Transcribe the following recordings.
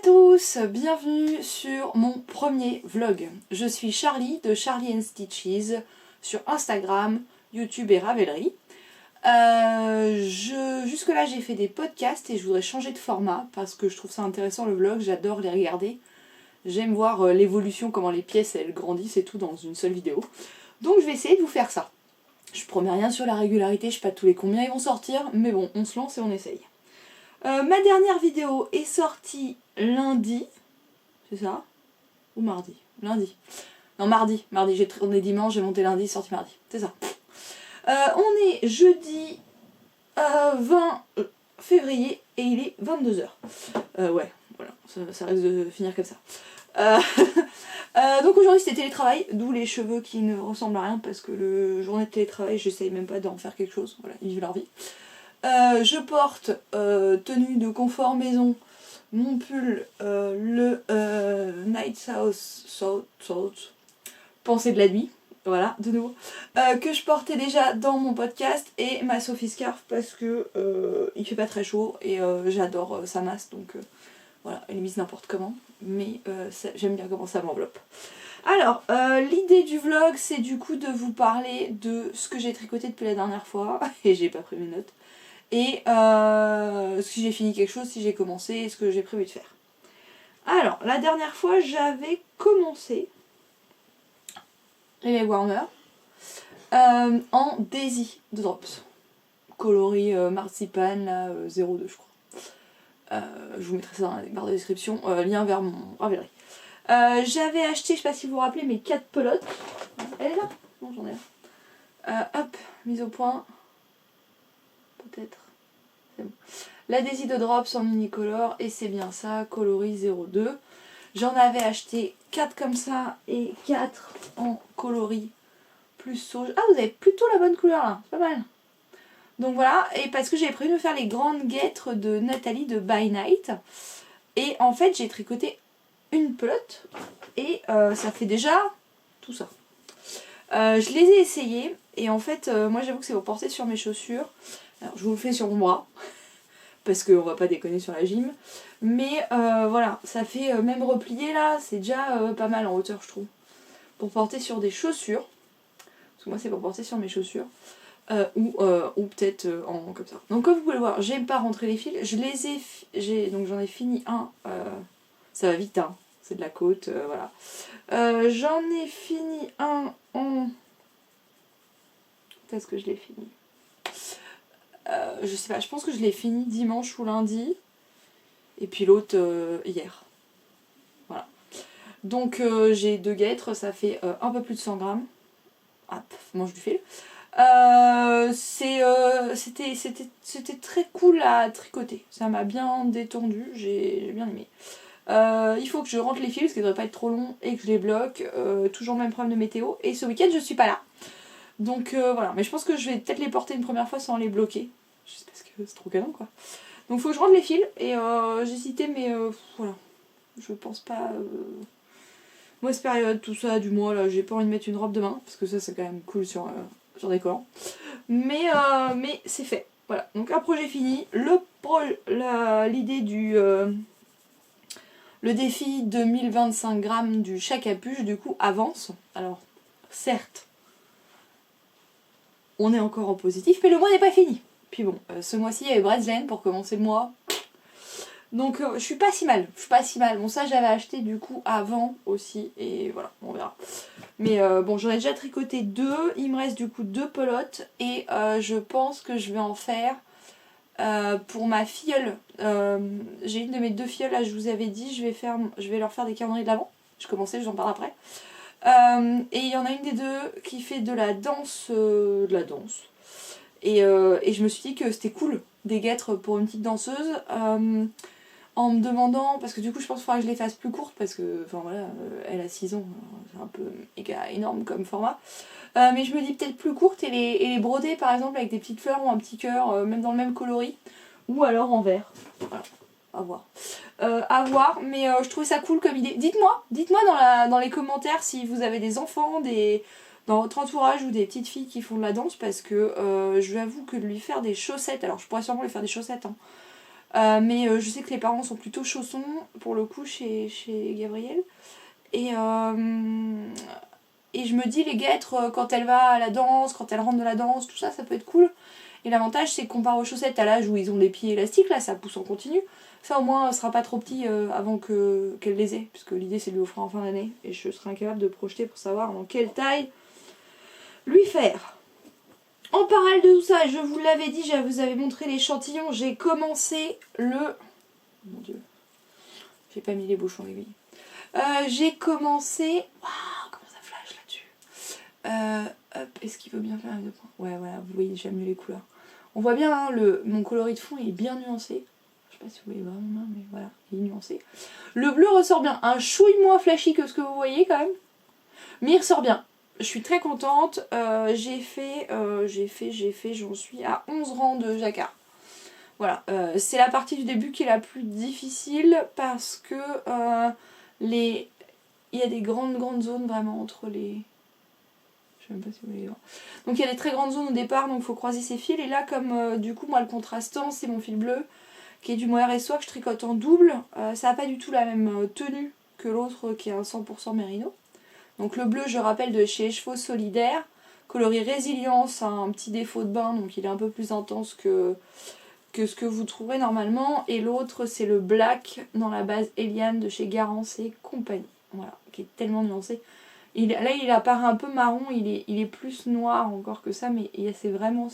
tous, bienvenue sur mon premier vlog. Je suis Charlie de Charlie and Stitches sur Instagram, YouTube et Ravelry. Jusque-là j'ai fait des podcasts et je voudrais changer de format parce que je trouve ça intéressant le vlog, j'adore les regarder. J'aime voir l'évolution, comment les pièces elles grandissent et tout dans une seule vidéo. Donc je vais essayer de vous faire ça. Je promets rien sur la régularité, je sais pas tous les combien ils vont sortir, mais bon, on se lance et on essaye. Ma dernière vidéo est sortie lundi, c'est ça? Ou mardi? Lundi. Non, mardi, j'ai tourné dimanche, j'ai monté lundi, sorti mardi, c'est ça. On est jeudi 20 février et il est 22h. Ouais, voilà, ça risque de finir comme ça. Donc aujourd'hui c'était télétravail, d'où les cheveux qui ne ressemblent à rien parce que le journée de télétravail j'essaye même pas d'en faire quelque chose, voilà, ils vivent leur vie. Je porte tenue de confort maison, mon pull, le Night South, pensée de la nuit, voilà, de nouveau, que je portais déjà dans mon podcast, et ma Sophie Scarf parce que il fait pas très chaud et j'adore sa masse, donc voilà, elle est mise n'importe comment, mais j'aime bien comment ça m'enveloppe. Alors, l'idée du vlog, c'est du coup de vous parler de ce que j'ai tricoté depuis la dernière fois, et j'ai pas pris mes notes, et si j'ai fini quelque chose, si j'ai commencé, et ce que j'ai prévu de faire. Alors, la dernière fois, j'avais commencé les Warner en Daisy de Drops. Coloris marzipan, là, 02 je crois. Je vous mettrai ça dans la barre de description, lien vers mon Ravelry. J'avais acheté, je sais pas si vous vous rappelez, mes 4 pelotes. Elle est là? Non, j'en ai là. Hop, mise au point. Peut-être. C'est bon. La Daisy de Drops en mini-color, et c'est bien ça, coloris 02. J'en avais acheté 4 comme ça et 4 en coloris plus sauge. Ah, vous avez plutôt la bonne couleur là, c'est pas mal. Donc voilà, et parce que j'avais prévu de faire les grandes guêtres de Nathalie de By Night. Et en fait, j'ai tricoté une pelote et ça fait déjà tout ça. Je les ai essayées et en fait, moi j'avoue que c'est pour porter sur mes chaussures. Alors, je vous le fais sur mon bras parce qu'on va pas déconner sur la gym. Mais voilà, ça fait même replié là, c'est déjà pas mal en hauteur, je trouve. Pour porter sur des chaussures. Parce que moi c'est pour porter sur mes chaussures. Ou peut-être en comme ça. Donc comme vous pouvez le voir, j'aime pas rentrer les fils. Donc j'en ai fini un. Ça va vite, hein. C'est de la côte, voilà. J'en ai fini un en... Est-ce que je l'ai fini? Je sais pas, je pense que je l'ai fini dimanche ou lundi. Et puis l'autre hier. Voilà. Donc j'ai 2 guêtres, ça fait un peu plus de 100 grammes. Ah, mange du fil. C'était très cool à tricoter. Ça m'a bien détendu, j'ai bien aimé. Il faut que je rentre les fils parce qu'ils ne devraient pas être trop longs et que je les bloque. Toujours le même problème de météo. Et ce week-end je suis pas là. Donc voilà, mais je pense que je vais peut-être les porter une première fois sans les bloquer. Juste parce que c'est trop canon quoi. Donc il faut que je rentre les fils et j'hésitais mais voilà. Je pense pas... Moi cette période, tout ça du mois là, j'ai pas envie de mettre une robe demain parce que ça c'est quand même cool sur des collants. Mais c'est fait. Voilà, donc un projet fini. L'idée du... le défi de 1025 grammes du chac à puce du coup avance. Alors certes, on est encore en positif, mais le mois n'est pas fini. Puis bon, ce mois-ci il y avait Breslen pour commencer le mois. Donc je suis pas si mal, Bon ça j'avais acheté du coup avant aussi et voilà, on verra. Mais bon j'en ai déjà tricoté 2, il me reste du coup 2 pelotes et je pense que je vais en faire pour ma filleule. J'ai une de mes 2 filleules là, je vous avais dit, je vais leur faire des calendriers de l'avant. Je commençais, je vous en parle après. Et il y en a une des 2 qui fait de la danse. Et je me suis dit que c'était cool des guêtres pour une petite danseuse. En me demandant, parce que du coup je pense qu'il faudra que je les fasse plus courtes parce que, enfin voilà, elle a 6 ans, c'est un peu méga énorme comme format. Mais je me dis peut-être plus courtes et les broder par exemple avec des petites fleurs ou un petit cœur, même dans le même coloris, ou alors en vert. Voilà, à voir, mais je trouvais ça cool comme idée. Dites-moi dans les commentaires si vous avez des enfants, dans votre entourage ou des petites filles qui font de la danse parce que je vous avoue que de lui faire des chaussettes, alors je pourrais sûrement lui faire des chaussettes, hein. Je sais que les parents sont plutôt chaussons, pour le coup, chez Gabriel. Et je me dis, les guêtres, quand elle va à la danse, quand elle rentre de la danse, tout ça, ça peut être cool. Et l'avantage, c'est que comparé aux chaussettes à l'âge où ils ont des pieds élastiques, là, ça pousse en continu. Ça, au moins, sera pas trop petit avant qu'elle les ait. Puisque l'idée, c'est de lui offrir en fin d'année. Et je serai incapable de projeter pour savoir dans quelle taille lui faire. En parallèle de tout ça, je vous l'avais dit, je vous avais montré l'échantillon. J'ai commencé le... Mon Dieu. J'ai pas mis les bouchons d'aiguille. J'ai commencé... Waouh, comment ça flash là-dessus. Hop, est-ce qu'il veut bien faire un 2 points? Ouais, voilà, vous voyez, j'aime mieux les couleurs. On voit bien, hein, mon coloris de fond, il est bien nuancé. Je sais pas si vous voyez vraiment bien, mais voilà, il est nuancé. Le bleu ressort bien. Un chouille moins flashy que ce que vous voyez quand même. Mais il ressort bien. Je suis très contente. J'ai fait, j'en suis à 11 rangs de jacquard. Voilà, c'est la partie du début qui est la plus difficile parce que il y a des grandes zones vraiment entre les... Je sais même pas si vous voulez voir. Donc il y a des très grandes zones au départ, donc il faut croiser ces fils. Et là, comme du coup, moi, le contrastant, c'est mon fil bleu, qui est du mohair et soie que je tricote en double. Ça n'a pas du tout la même tenue que l'autre qui est un 100% mérino. Donc le bleu, je rappelle, de chez Chevaux Solidaires. Coloris Résilience a un petit défaut de bain, donc il est un peu plus intense que ce que vous trouverez normalement. Et l'autre, c'est le black dans la base Eliane de chez Garance et compagnie. Voilà, qui est tellement nuancé. Là, il apparaît un peu marron, il est plus noir encore que ça, mais c'est vraiment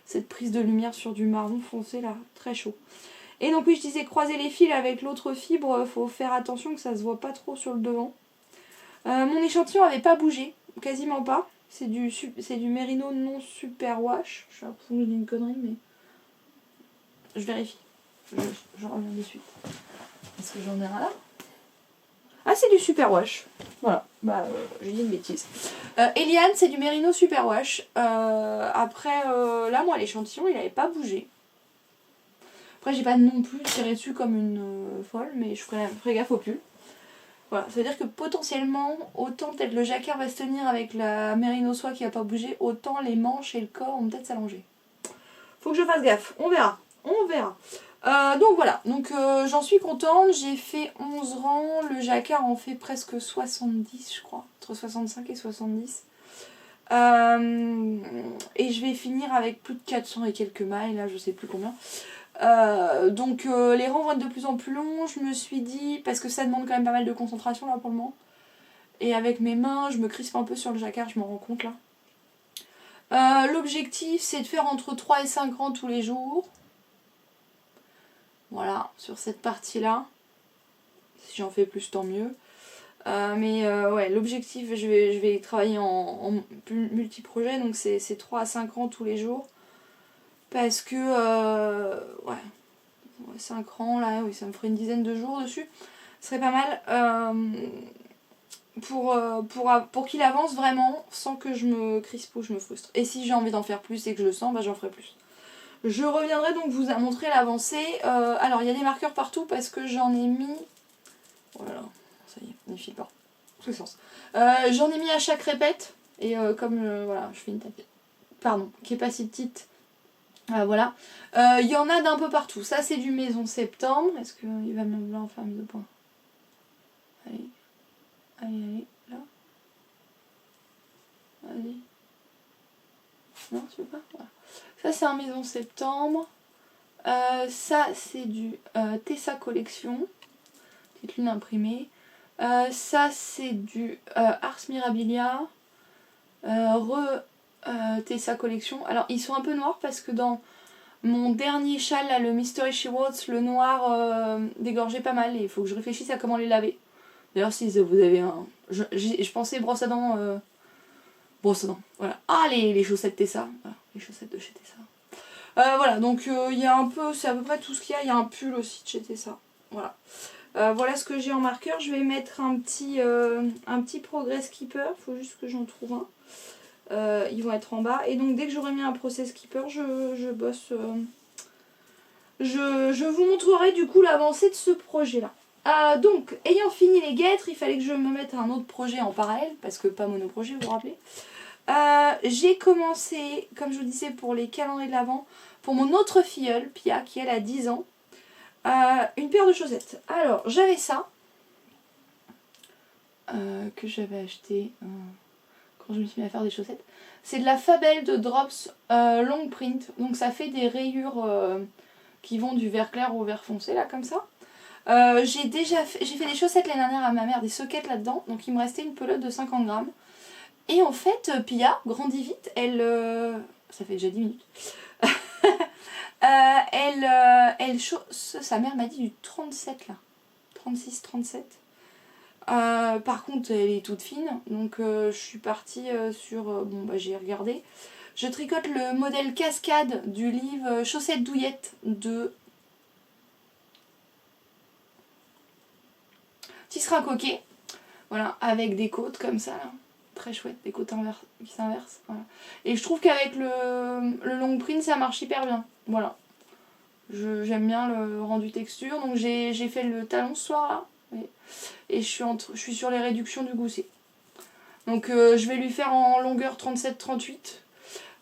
cette prise de lumière sur du marron foncé là, très chaud. Et donc oui, je disais croiser les fils avec l'autre fibre, faut faire attention que ça se voit pas trop sur le devant. Mon échantillon n'avait pas bougé, quasiment pas. C'est du mérino non super wash. Je suis l'impression que je dis une connerie, mais je vérifie. Je reviens de suite. Est-ce que j'en ai un là? Ah, c'est du super wash. Voilà, j'ai dit une bêtise. Eliane, c'est du mérino super wash. Après, là, moi, l'échantillon, il n'avait pas bougé. Après, j'ai pas non plus tiré dessus comme une folle, mais je ferai gaffe au pull. Voilà, ça veut dire que potentiellement, autant peut-être le jacquard va se tenir avec la mérino soie qui va pas bouger, autant les manches et le corps vont peut-être s'allonger. Faut que je fasse gaffe, on verra. Donc voilà, j'en suis contente, j'ai fait 11 rangs, le jacquard en fait presque 70 je crois, entre 65 et 70. Et je vais finir avec plus de 400 et quelques mailles, là je sais plus combien. Les rangs vont être de plus en plus longs, je me suis dit, parce que ça demande quand même pas mal de concentration là pour le moment. Et avec mes mains, je me crispe un peu sur le jacquard, je m'en rends compte là. L'objectif c'est de faire entre 3 et 5 rangs tous les jours. Voilà, sur cette partie-là. Si j'en fais plus, tant mieux. Ouais, l'objectif, je vais travailler en multi-projet, donc c'est 3 à 5 rangs tous les jours. Parce que, 5 rangs, là, oui, ça me ferait une dizaine de jours dessus. Ce serait pas mal pour qu'il avance vraiment sans que je me crispe ou je me frustre. Et si j'ai envie d'en faire plus et que je le sens, j'en ferai plus. Je reviendrai donc vous montrer l'avancée. Alors, il y a des marqueurs partout parce que j'en ai mis... Oh là là, ça y est, il file pas. Tous les sens. J'en ai mis à chaque répète. Et voilà, je fais une tape. Pardon, qui est pas si petite. Voilà. Il y en a d'un peu partout. Ça, c'est du Maison Septembre. Est-ce qu'il va me vouloir en faire mise au point? Allez, là. Vas-y. Non, tu veux pas? Voilà. Ça, c'est un Maison Septembre. Ça, c'est du Tessa Collection. Petite lune imprimée. Ça, c'est du Ars Mirabilia. Tessa Collection. Alors, ils sont un peu noirs parce que dans mon dernier châle, là, le Mystery She Wrote, le noir dégorgeait pas mal et il faut que je réfléchisse à comment les laver. D'ailleurs, si vous avez un... Je pensais brosse à dents... voilà. Ah, les chaussettes Tessa. Voilà, les chaussettes de chez Tessa. Voilà, donc il y a un peu... C'est à peu près tout ce qu'il y a. Il y a un pull aussi de chez Tessa. Voilà. Voilà ce que j'ai en marqueur. Je vais mettre un petit Progress Keeper. Il faut juste que j'en trouve un. Ils vont être en bas. Et donc dès que j'aurai mis un Process Keeper, je bosse... Je vous montrerai du coup l'avancée de ce projet-là. Donc, ayant fini les guêtres, il fallait que je me mette un autre projet en parallèle, parce que pas monoprojet, vous vous rappelez. J'ai commencé, comme je vous disais, pour les calendriers de l'Avent, pour mon autre filleule, Pia, qui elle a 10 ans. Une paire de chaussettes. Alors, j'avais ça. Que j'avais acheté quand je me suis mis à faire des chaussettes. C'est de la Fabel de Drops Long Print. Donc ça fait des rayures qui vont du vert clair au vert foncé, là, comme ça. J'ai fait des chaussettes l'année dernière à ma mère, des sockets là-dedans. Donc il me restait une pelote de 50 grammes. Et en fait, Pia grandit vite. Elle... ça fait déjà 10 minutes. Sa mère m'a dit du 37 là. 36, 37. Par contre, elle est toute fine. Donc je suis partie sur... bon, bah j'ai regardé. Je tricote le modèle cascade du livre Chaussettes douillettes de Tisserand Coquet. Voilà, avec des côtes comme ça là. Très chouette, des côtes qui s'inversent. Voilà. Et je trouve qu'avec le long print, ça marche hyper bien. Voilà. J'aime bien le rendu texture. Donc j'ai fait le talon ce soir là. Et je suis sur les réductions du gousset. Donc je vais lui faire en longueur 37-38.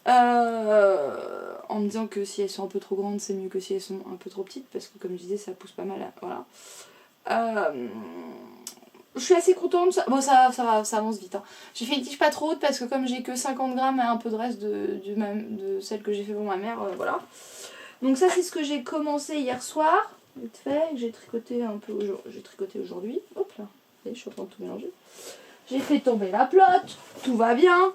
En me disant que si elles sont un peu trop grandes, c'est mieux que si elles sont un peu trop petites. Parce que comme je disais, ça pousse pas mal. Voilà. Je suis assez contente. Bon, ça avance vite. Hein. J'ai fait une tige pas trop haute parce que comme j'ai que 50 grammes et un peu de reste de celle que j'ai fait pour ma mère, voilà. Donc ça, c'est ce que j'ai commencé hier soir. Vite fait, j'ai tricoté un peu aujourd'hui. Hop là, je suis en train de tout mélanger. J'ai fait tomber la pelote, tout va bien.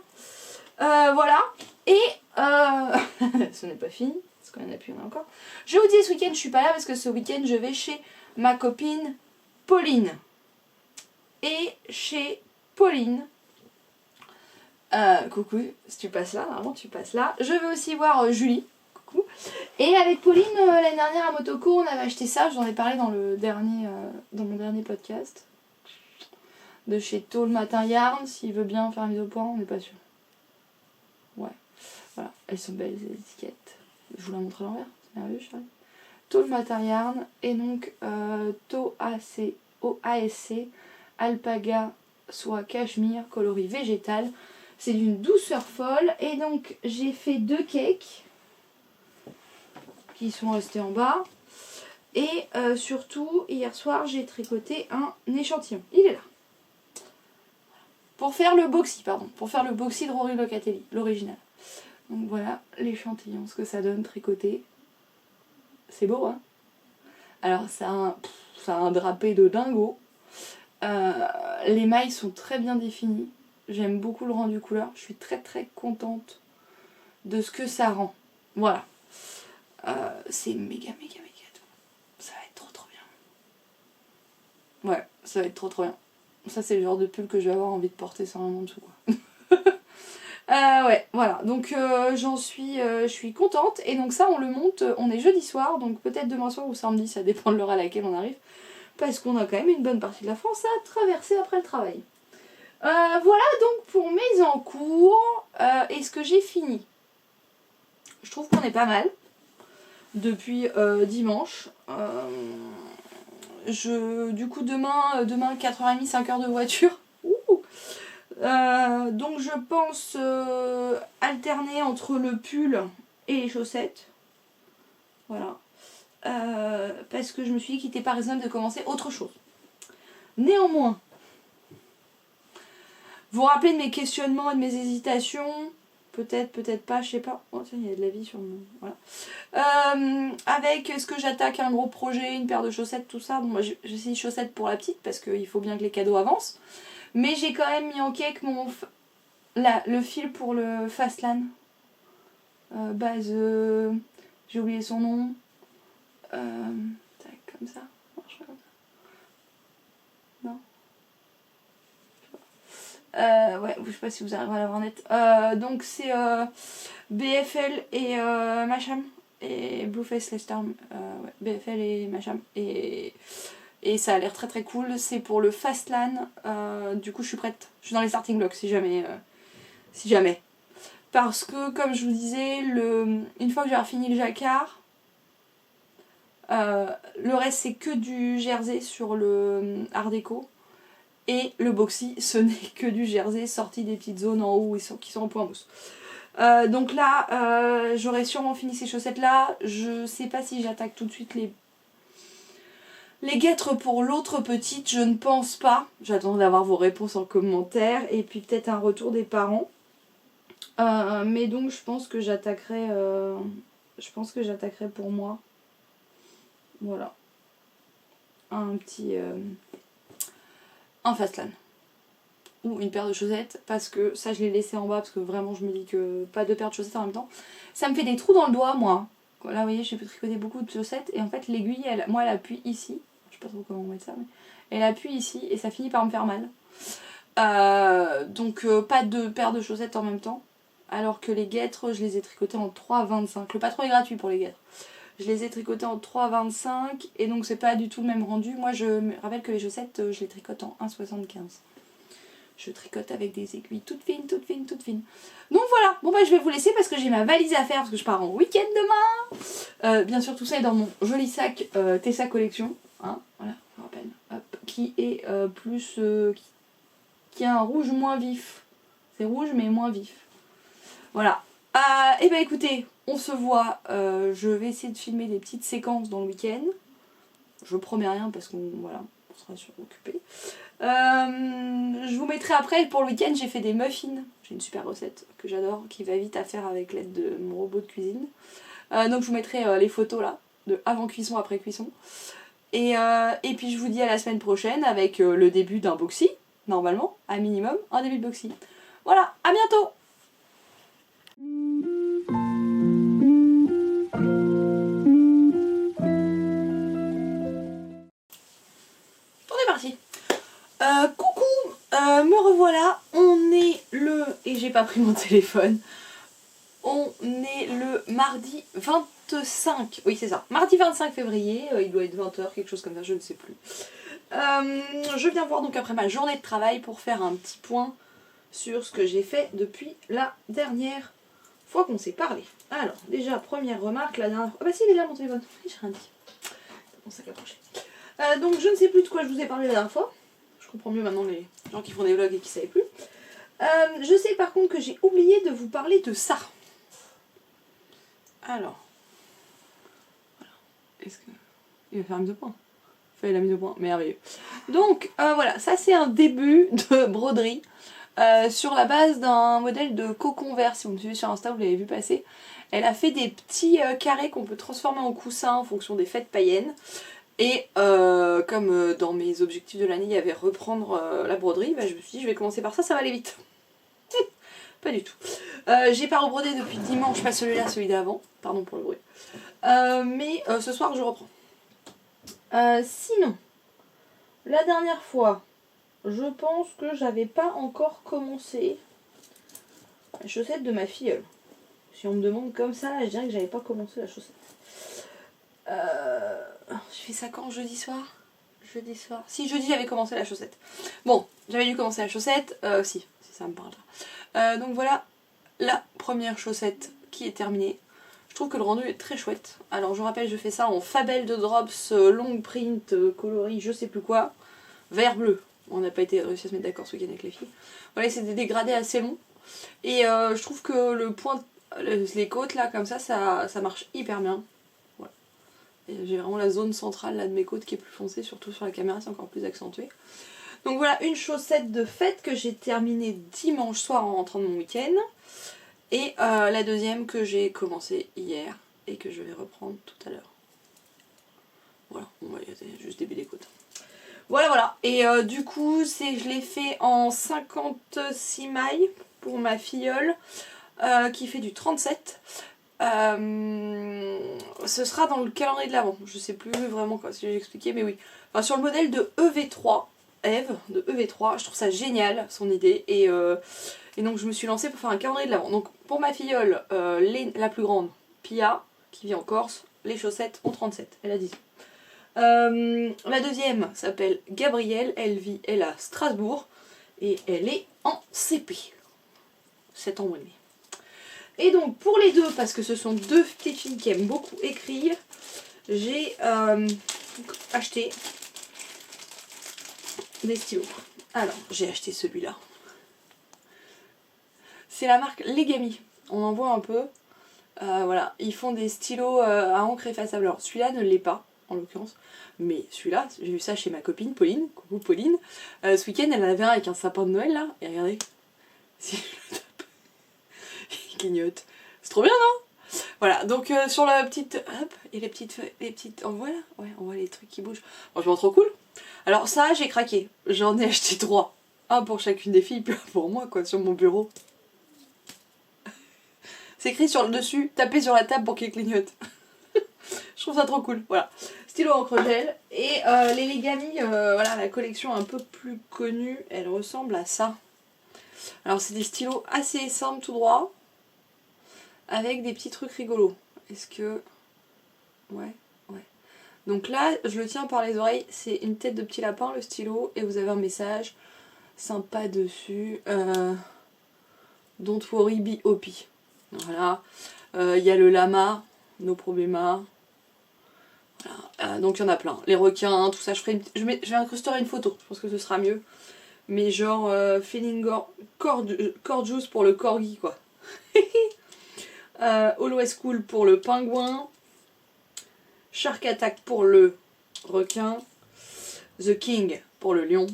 Voilà. Et ce n'est pas fini, parce qu'il y en a plus, il y en a encore. Je vous dis, ce week-end, je suis pas là parce que ce week-end, je vais chez ma copine Pauline. Et chez Pauline, coucou, si tu passes là, normalement tu passes là. Je vais aussi voir Julie, coucou. Et avec Pauline, l'année dernière à Motoko, on avait acheté ça, j'en ai parlé dans mon dernier podcast. De chez Tôt le Matin Yarn, s'il veut bien faire mise au point, on n'est pas sûr. Ouais, voilà, elles sont belles les étiquettes. Je vous la montre à l'envers, c'est merveilleux, Charlie. Tôt le Matin Yarn, et donc Tôt ASC. Alpaga, soit cachemire, coloris végétal. C'est d'une douceur folle. Et donc, j'ai fait 2 cakes qui sont restés en bas. Et surtout, hier soir, j'ai tricoté un échantillon. Il est là. Pour faire le boxy, de Rory Locatelli, l'original. Donc voilà l'échantillon, ce que ça donne tricoté. C'est beau, hein? Alors, ça a un drapé de dingo. Les mailles sont très bien définies. J'aime beaucoup le rendu couleur. Je suis très très contente de ce que ça rend. Voilà. C'est méga doux. Ça va être trop bien. Ouais, ça va être trop bien. Ça c'est le genre de pull que je vais avoir envie de porter sans rien en dessous quoi. Ouais, voilà. Donc je suis contente. Et donc ça on le monte, on est jeudi soir. Donc peut-être demain soir ou samedi, ça dépend de l'heure à laquelle on arrive. Parce qu'on a quand même une bonne partie de la France à traverser après le travail. Voilà donc pour mes encours. Est-ce que j'ai fini? Je trouve qu'on est pas mal. Depuis dimanche. Du coup demain 4h30, 5h de voiture. Donc je pense alterner entre le pull et les chaussettes. Voilà. Parce que je me suis dit qu'il n'était pas raisonnable de commencer autre chose. Néanmoins, vous vous rappelez de mes questionnements et de mes hésitations? Peut-être, peut-être pas, je sais pas. Oh tiens, il y a de la vie sur mon... Voilà. Avec est-ce que j'attaque un gros projet, une paire de chaussettes, tout ça. Bon, moi j'ai essayé chaussettes pour la petite parce qu'il faut bien que les cadeaux avancent. Mais j'ai quand même mis en cake le fil pour le Fastlan. Base... j'ai oublié son nom. Tac, comme ça. Marche comme ça. Non. Ouais, je sais pas si vous arriverez à la voir net. Donc c'est BFL et Macham et Blueface Lester. Ouais, BFL et Macham. Et ça a l'air très très cool. C'est pour le Fastlan. Du coup, je suis prête. Je suis dans les starting blocks si jamais. Parce que, comme je vous disais, une fois que j'aurai fini le jacquard, le reste c'est que du jersey sur le art déco. Et le boxy, ce n'est que du jersey sorti des petites zones en haut qui sont en point mousse. Donc là, j'aurais sûrement fini ces chaussettes là. Je sais pas si j'attaque tout de suite Les guêtres pour l'autre petite, je ne pense pas. J'attends d'avoir vos réponses en commentaire et puis peut-être un retour des parents. Mais donc je pense que j'attaquerai pour moi. Voilà. Un petit un Fastlan. Ou une paire de chaussettes, parce que ça je l'ai laissé en bas parce que vraiment je me dis que pas deux paires de chaussettes en même temps. Ça me fait des trous dans le doigt moi. Là vous voyez j'ai tricoté beaucoup de chaussettes et en fait l'aiguille elle appuie ici. Je sais pas trop comment mettre ça mais elle appuie ici et ça finit par me faire mal. Donc pas deux paires de chaussettes en même temps. Alors que les guêtres je les ai tricotées en 3,25. Le patron est gratuit pour les guêtres. Je les ai tricotées en 3,25 et donc c'est pas du tout le même rendu. Moi je me rappelle que les chaussettes je les tricote en 1,75. Je tricote avec des aiguilles toutes fines, toutes fines, toutes fines. Donc voilà, bon bah je vais vous laisser parce que j'ai ma valise à faire parce que je pars en week-end demain. Bien sûr tout ça est dans mon joli sac Tessa Collection. Hein, voilà, je me rappelle. Hop, qui est qui a un rouge moins vif. C'est rouge mais moins vif. Voilà. Et bah écoutez, on se voit. Je vais essayer de filmer des petites séquences dans le week-end. Je promets rien parce qu'on voilà, on sera occupé. Je vous mettrai après pour le week-end, j'ai fait des muffins. J'ai une super recette que j'adore, qui va vite à faire avec l'aide de mon robot de cuisine. Donc je vous mettrai les photos là, de avant cuisson, après cuisson. Et puis je vous dis à la semaine prochaine avec le début d'un boxy, normalement, à minimum, un début de boxy. Voilà, à bientôt! On est parti! Coucou, me revoilà, on est et j'ai pas pris mon téléphone, on est le mardi 25, oui c'est ça, mardi 25 février, il doit être 20h, quelque chose comme ça, je ne sais plus. Je viens voir donc après ma journée de travail pour faire un petit point sur ce que j'ai fait depuis la dernière fois qu'on s'est parlé. Alors, déjà, première remarque, la dernière fois... Ah bah si, il est là mon téléphone, j'ai rien dit. Mon sac à coucher. Donc je ne sais plus de quoi je vous ai parlé la dernière fois. Je comprends mieux maintenant les gens qui font des vlogs et qui ne savaient plus. Je sais par contre que j'ai oublié de vous parler de ça. Alors. Voilà. Est-ce que... Il va faire la mise au point. Fait la mise au point, merveilleux. Donc voilà, ça c'est un début de broderie. Sur la base d'un modèle de cocon vert, si vous me suivez sur Insta, vous l'avez vu passer. Elle a fait des petits carrés qu'on peut transformer en coussins en fonction des fêtes païennes. Et comme dans mes objectifs de l'année, il y avait reprendre la broderie, bah, je me suis dit je vais commencer par ça, ça va aller vite. Pas du tout. J'ai pas rebrodé depuis dimanche, pas celui-là, celui d'avant. Pardon pour le bruit. Mais ce soir je reprends. Sinon, la dernière fois, je pense que j'avais pas encore commencé la chaussette de ma filleule. Si on me demande comme ça, je dirais que j'avais pas commencé la chaussette. Je fais ça quand? Jeudi soir? Jeudi soir. Si, jeudi j'avais commencé la chaussette. Bon, j'avais dû commencer la chaussette. Si ça me parle. Donc voilà la première chaussette qui est terminée. Je trouve que le rendu est très chouette. Alors je vous rappelle, je fais ça en Fabelle de Drops, long print, coloris, je sais plus quoi. Vert bleu. On n'a pas été réussi à se mettre d'accord ce week-end avec les filles. Voilà, c'est des dégradés assez longs. Et je trouve que le point, les côtes là, comme ça marche hyper bien. Voilà. J'ai vraiment la zone centrale là, de mes côtes qui est plus foncée, surtout sur la caméra, c'est encore plus accentué. Donc voilà, une chaussette de fête que j'ai terminée dimanche soir en rentrant de mon week-end. Et la deuxième que j'ai commencé hier et que je vais reprendre tout à l'heure. Voilà, on va y aller, juste des des côtes. Voilà. Et du coup, je l'ai fait en 56 mailles pour ma filleule qui fait du 37. Ce sera dans le calendrier de l'Avent. Je sais plus vraiment si j'ai expliqué, mais oui. Enfin, sur le modèle de EV3, Eve, de EV3, je trouve ça génial son idée. Et donc je me suis lancée pour faire un calendrier de l'Avent. Donc pour ma filleule, la plus grande, Pia, qui vit en Corse, les chaussettes ont 37. Elle a 10 ans. La deuxième s'appelle Gabrielle, elle à Strasbourg et elle est en CP, 7 ans et demi. Et donc pour les deux, parce que ce sont deux petites filles qui aiment beaucoup écrire, j'ai acheté des stylos. Alors j'ai acheté celui-là. C'est la marque Legami, on en voit un peu. Voilà, ils font des stylos à encre effaçable. Alors celui-là ne l'est pas. en l'occurrence. Mais celui-là, j'ai vu ça chez ma copine Pauline, coucou Pauline. Ce week-end, elle en avait un avec un sapin de Noël là, et regardez, si je le tape, il clignote. C'est trop bien, non? Voilà, donc sur la petite, hop, et les petites, on voit là, ouais, on voit les trucs qui bougent. Franchement, trop cool. Alors ça, j'ai craqué. J'en ai acheté 3. Un pour chacune des filles, puis un pour moi, quoi, sur mon bureau. C'est écrit sur le dessus, tapez sur la table pour qu'il clignote. Je trouve ça trop cool, voilà. Stylo encre gel. Et les Legami, voilà, la collection un peu plus connue, elle ressemble à ça. Alors c'est des stylos assez simples tout droit, avec des petits trucs rigolos. Est-ce que... Ouais. Donc là, je le tiens par les oreilles, c'est une tête de petit lapin le stylo, et vous avez un message sympa dessus. Don't worry, be happy. Voilà. Il y a le lama, no problema. Voilà. Donc il y en a plein. Les requins, tout ça. Je vais incruster une photo, je pense que ce sera mieux. Mais genre, feeling gorgeous pour le corgi, quoi. Always cool pour le pingouin. Shark Attack pour le requin. The King pour le lion.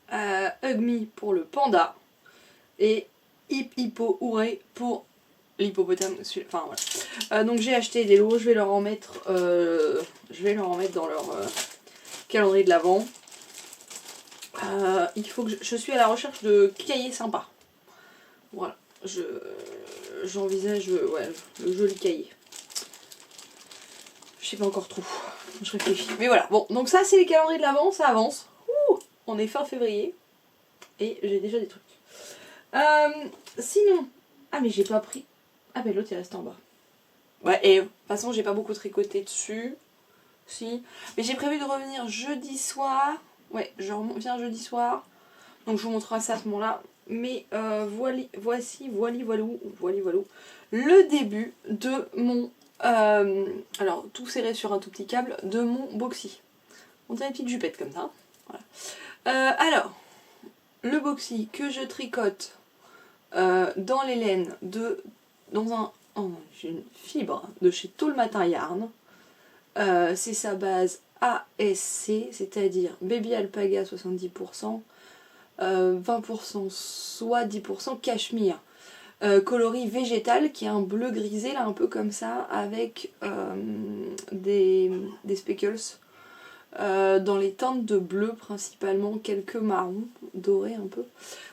Hug Me pour le panda. Et Hip Hippo Ouré pour l'hippopotame. Enfin voilà. Donc j'ai acheté des lots, je vais leur en mettre dans leur calendrier de l'Avent. Il faut que je suis à la recherche de cahiers sympas. Voilà. J'envisage le joli cahier. Je sais pas encore trop. Je réfléchis. Mais voilà. Bon, donc ça c'est les calendriers de l'Avent, ça avance. Ouh, on est fin février. Et j'ai déjà des trucs. Sinon... Ah mais j'ai pas pris... Ah mais l'autre il reste en bas. Ouais, et de toute façon j'ai pas beaucoup tricoté dessus. Si. Mais j'ai prévu de revenir jeudi soir. Ouais, je reviens jeudi soir. Donc je vous montrerai ça à ce moment-là. Mais voici, voilou, le début de mon... alors, tout serré sur un tout petit câble, de mon boxy. On dirait une petite jupette comme ça. Voilà. Alors, le boxy que je tricote dans les laines dans une fibre de chez Tout le Matin Yarn. C'est sa base ASC, c'est-à-dire Baby Alpaga 70%, 20% soit 10% cachemire. Coloris végétal qui est un bleu grisé là un peu comme ça avec des speckles dans les teintes de bleu principalement, quelques marrons dorés un peu.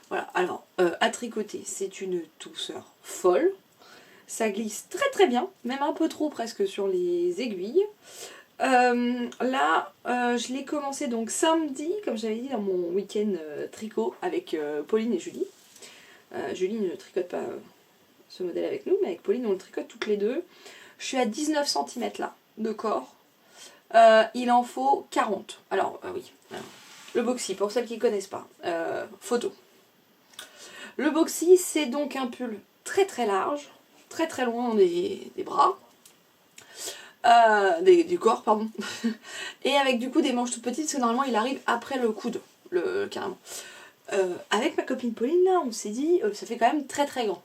Voilà, alors à tricoter c'est une douceur folle, ça glisse très très bien, même un peu trop presque sur les aiguilles. Là je l'ai commencé donc samedi comme j'avais dit dans mon week-end tricot avec Pauline et Julie. Julie ne tricote pas ce modèle avec nous, mais avec Pauline on le tricote toutes les deux. Je suis à 19 cm là de corps. Il en faut 40. Alors oui, le boxy pour celles qui ne connaissent pas. Photo. Le boxy c'est donc un pull très très large, très très loin des bras. Du corps pardon. Et avec du coup des manches toutes petites parce que normalement il arrive après le coude, carrément. Avec ma copine Pauline là on s'est dit ça fait quand même très très grand.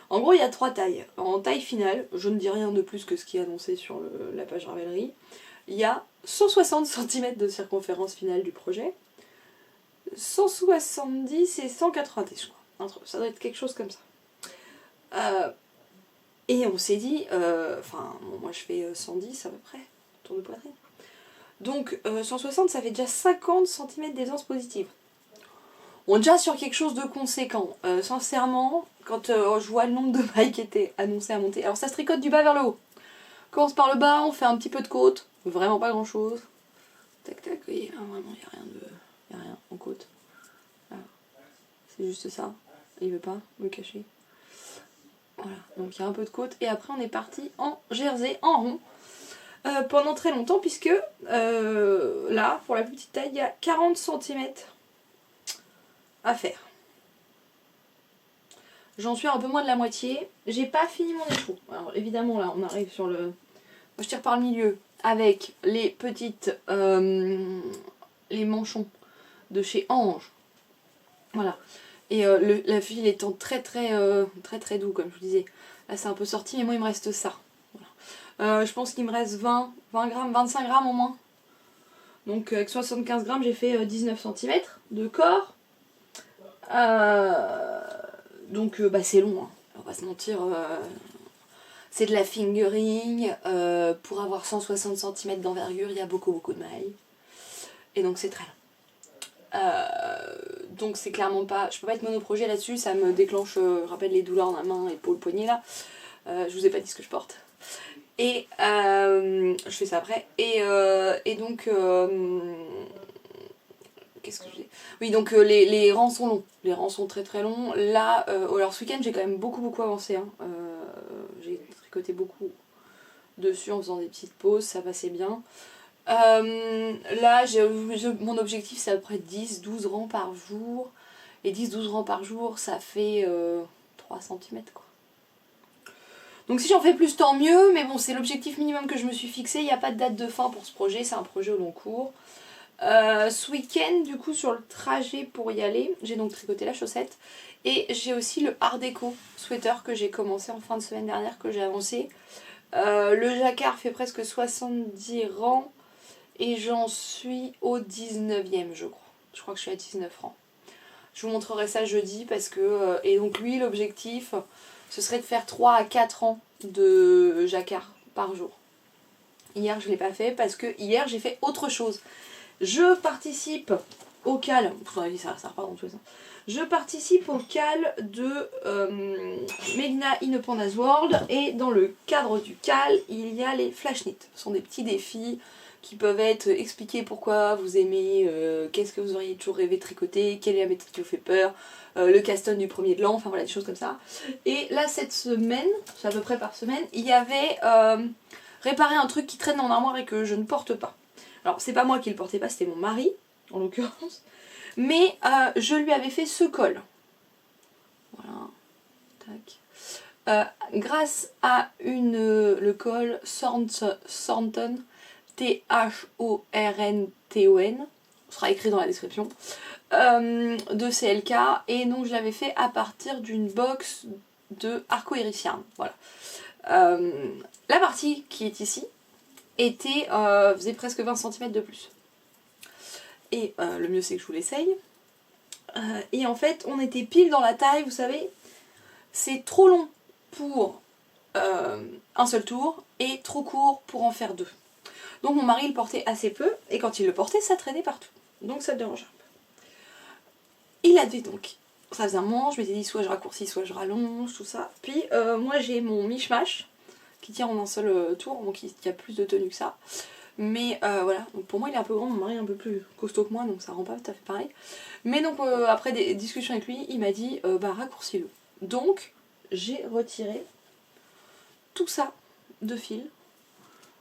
En gros il y a 3 tailles. En taille finale, je ne dis rien de plus que ce qui est annoncé sur la page Ravelry. Il y a 160 cm de circonférence finale du projet. 170 et 190 je crois. Ça doit être quelque chose comme ça. Et on s'est dit, moi je fais 110 à peu près, tour de poitrine. Donc 160 ça fait déjà 50 cm d'aisance positive. On est déjà sur quelque chose de conséquent. Sincèrement, quand je vois le nombre de mailles qui étaient annoncées à monter, alors ça se tricote du bas vers le haut. On commence par le bas, on fait un petit peu de côte, vraiment pas grand chose. Tac tac, oui, vraiment il n'y a rien en côte. C'est juste ça, il veut pas me cacher. Voilà, donc il y a un peu de côte et après on est parti en jersey, en rond. Pendant très longtemps puisque là, pour la plus petite taille, il y a 40 cm à faire. J'en suis un peu moins de la moitié. J'ai pas fini mon écheveau. Alors évidemment là on arrive sur le... Je tire par le milieu avec les petites... les manchons de chez Ange. Voilà. Et la fil étant très doux comme je vous disais. Là c'est un peu sorti mais moi il me reste ça. Voilà. Je pense qu'il me reste 20 grammes, 25 grammes au moins. Donc avec 75 grammes, j'ai fait 19 cm de corps. Donc bah, c'est long, hein. On va pas se mentir. C'est de la fingering. Pour avoir 160 cm d'envergure, il y a beaucoup de mailles. Et donc c'est très long. Donc c'est clairement pas... Je peux pas être monoprojet là-dessus, ça me déclenche, je rappelle les douleurs dans la main, épaule, poignet là. Je vous ai pas dit ce que je porte. Et je fais ça après. Et donc... qu'est-ce que je dis? Oui, donc les rangs sont longs. Les rangs sont très longs. Là, alors ce week-end j'ai quand même beaucoup avancé. Hein. J'ai tricoté beaucoup dessus en faisant des petites pauses, ça passait bien. Là, mon objectif c'est à peu près 10-12 rangs par jour. Et 10-12 rangs par jour, ça fait 3 cm quoi. Donc si j'en fais plus, tant mieux. Mais bon, c'est l'objectif minimum que je me suis fixé. Il n'y a pas de date de fin pour ce projet. C'est un projet au long cours. Ce week-end, du coup, sur le trajet pour y aller, j'ai donc tricoté la chaussette. Et j'ai aussi le Art Déco sweater que j'ai commencé en fin de semaine dernière, que j'ai avancé. Le jacquard fait presque 70 rangs. Et j'en suis au 19e, je crois. Je crois que je suis à 19 rangs. Je vous montrerai ça jeudi parce que... et donc lui, l'objectif, ce serait de faire 3 à 4 rangs de jacquard par jour. Hier, je ne l'ai pas fait parce que hier, j'ai fait autre chose. Je participe au CAL... ça repart dans tous les sens. Je participe au CAL de Melina Independence World. Et dans le cadre du CAL, il y a les flash knit. Ce sont des petits défis qui peuvent être expliquer pourquoi vous aimez, qu'est-ce que vous auriez toujours rêvé de tricoter, quelle est la méthode qui vous fait peur, le caston du premier de l'an, enfin voilà, des choses comme ça. Et là, cette semaine, c'est à peu près par semaine, il y avait réparé un truc qui traîne dans l'armoire et que je ne porte pas. Alors, c'est pas moi qui le portais pas, c'était mon mari, en l'occurrence. Mais je lui avais fait ce col. Voilà. Tac. Grâce à le col Thornton, Thornton, ce sera écrit dans la description, de CLK, et donc je l'avais fait à partir d'une box de Arco-Iris Yarn. Voilà. La partie qui est ici faisait presque 20 cm de plus. Et le mieux c'est que je vous l'essaye. Et en fait on était pile dans la taille, vous savez, c'est trop long pour un seul tour et trop court pour en faire deux. Donc mon mari le portait assez peu, et quand il le portait, ça traînait partout. Donc ça le dérangeait un peu. Il avait donc... Ça faisait un moment, je m'étais dit soit je raccourcis, soit je rallonge, tout ça. Puis moi j'ai mon mishmash, qui tient en un seul tour, donc il y a plus de tenue que ça. Mais voilà, donc pour moi il est un peu grand, mon mari est un peu plus costaud que moi, donc ça rend pas tout à fait pareil. Mais donc après des discussions avec lui, il m'a dit bah raccourcis-le. Donc j'ai retiré tout ça de fil,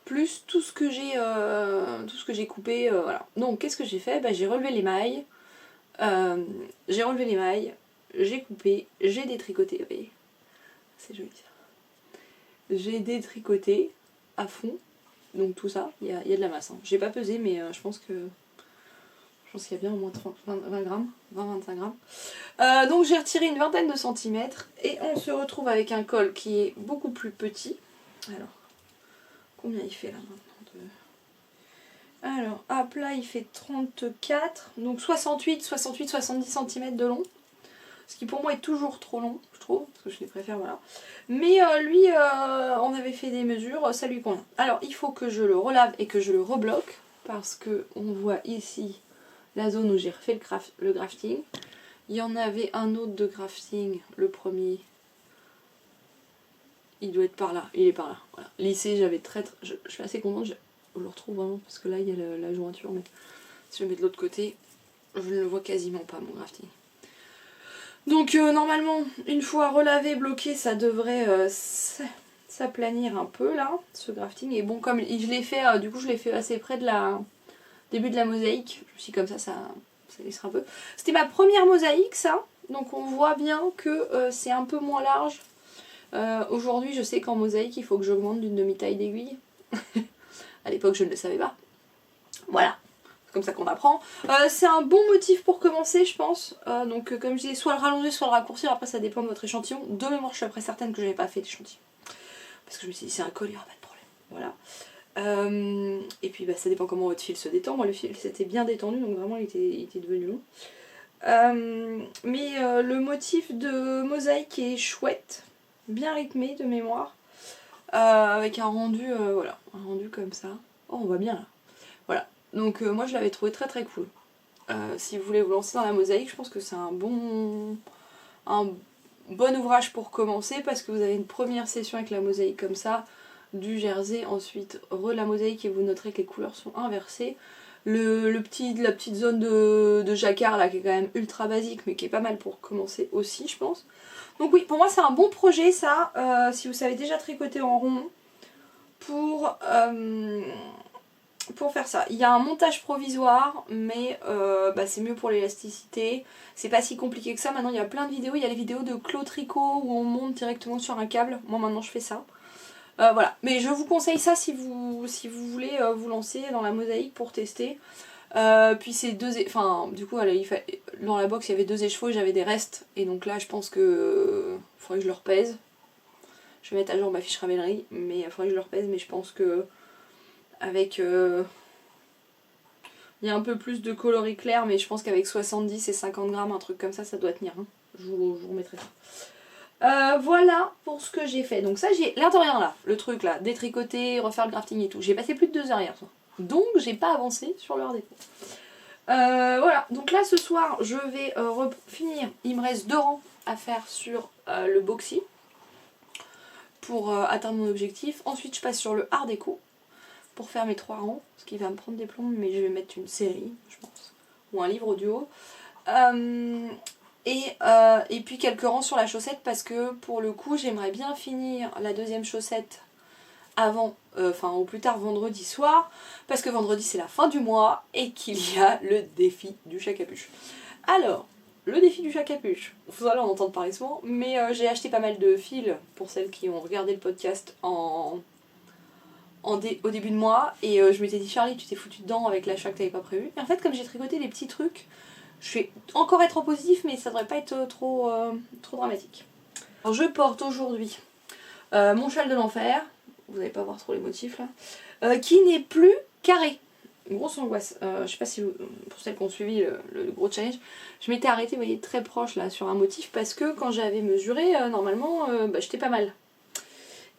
plus tout ce que j'ai coupé, voilà. Donc qu'est-ce que j'ai fait? Bah, j'ai relevé les mailles, j'ai coupé, j'ai détricoté, vous voyez, c'est joli ça. J'ai détricoté à fond, donc tout ça, il y a de la masse. Hein. J'ai pas pesé, mais je pense qu'il y a bien au moins 20 grammes, 20-25 grammes. Donc j'ai retiré une vingtaine de centimètres, et on se retrouve avec un col qui est beaucoup plus petit. Alors, combien il fait là maintenant? Alors, à plat il fait 34, donc 68-70 cm de long. Ce qui pour moi est toujours trop long, je trouve, parce que je les préfère, voilà. Mais lui, on avait fait des mesures, ça lui convient. Alors, il faut que je le relave et que je le rebloque, parce que on voit ici la zone où j'ai refait le grafting. Il y en avait un autre de grafting, le premier. Il doit être par là, il est par là. Voilà. Lissé, j'avais je suis assez contente, je le retrouve vraiment, parce que là il y a la jointure, mais si je le mets de l'autre côté, je ne le vois quasiment pas, mon grafting. Donc normalement, une fois relavé, bloqué, ça devrait s'aplanir un peu là, ce grafting. Et bon, comme je l'ai fait, du coup je l'ai fait assez près de début de la mosaïque, je me suis dit comme ça laissera un peu. C'était ma première mosaïque ça, donc on voit bien que c'est un peu moins large. Aujourd'hui je sais qu'en mosaïque il faut que j'augmente d'une demi-taille d'aiguille. À l'époque je ne le savais pas. Voilà. Comme ça qu'on apprend. C'est un bon motif pour commencer, je pense. Donc, comme je disais, soit le rallonger, soit le raccourcir. Après, ça dépend de votre échantillon. De mémoire, je suis après certaine que je n'avais pas fait d'échantillon. Parce que je me suis dit, c'est un col, il n'y aura pas de problème. Et puis bah, ça dépend comment votre fil se détend. Moi le fil s'était bien détendu, donc vraiment il était devenu long. Le motif de mosaïque est chouette, bien rythmé de mémoire, avec un rendu, voilà, un rendu comme ça. Oh, on voit bien là. Voilà, donc moi je l'avais trouvé très très cool. Si vous voulez vous lancer dans la mosaïque, je pense que c'est un bon ouvrage pour commencer, parce que vous avez une première session avec la mosaïque comme ça, du jersey, ensuite la mosaïque, et vous noterez que les couleurs sont inversées. La petite zone de jacquard là qui est quand même ultra basique mais qui est pas mal pour commencer aussi, je pense. Donc oui, pour moi c'est un bon projet ça, si vous savez déjà tricoter en rond pour faire ça. Il y a un montage provisoire, mais c'est mieux pour l'élasticité. C'est pas si compliqué que ça. Maintenant il y a plein de vidéos, il y a les vidéos de Claude Tricot où on monte directement sur un câble. Moi maintenant je fais ça. Voilà, mais je vous conseille ça si vous voulez vous lancer dans la mosaïque pour tester. Puis c'est du coup dans la box il y avait 2 écheveaux et j'avais des restes, et donc là je pense que faudrait que je le repèse. Je vais mettre à jour ma fiche Ravelry, mais il faudrait que je le repèse, mais je pense que avec il y a un peu plus de coloris clairs, mais je pense qu'avec 70 et 50 grammes, un truc comme ça, ça doit tenir, hein. Je vous remettrai ça. Voilà pour ce que j'ai fait. Donc ça, j'ai l'air de rien là, le truc là, détricoter, refaire le crafting et tout. J'ai passé plus de 2 heures hier soir. Donc j'ai pas avancé sur le art déco. Voilà, donc là ce soir je vais finir. Il me reste 2 rangs à faire sur le boxy pour atteindre mon objectif. Ensuite je passe sur le art déco pour faire mes 3 rangs, ce qui va me prendre des plombs, mais je vais mettre une série, je pense, ou un livre audio. Et puis quelques rangs sur la chaussette, parce que pour le coup j'aimerais bien finir la 2e chaussette avant, au plus tard vendredi soir, parce que vendredi c'est la fin du mois et qu'il y a le défi du chat capuche. Alors, le défi du chat capuche, vous allez en entendre parler souvent, mais j'ai acheté pas mal de fils pour celles qui ont regardé le podcast au début de mois, et je m'étais dit Charlie tu t'es foutu dedans avec l'achat que t'avais pas prévu, et en fait comme j'ai tricoté des petits trucs, je vais encore être en positif, mais ça devrait pas être trop dramatique. Alors je porte aujourd'hui mon châle de l'enfer, vous n'allez pas voir trop les motifs là, qui n'est plus carré. Une grosse angoisse. Je sais pas si pour celles qui ont suivi le gros challenge, je m'étais arrêtée, vous voyez, très proche là sur un motif, parce que quand j'avais mesuré, normalement, j'étais pas mal.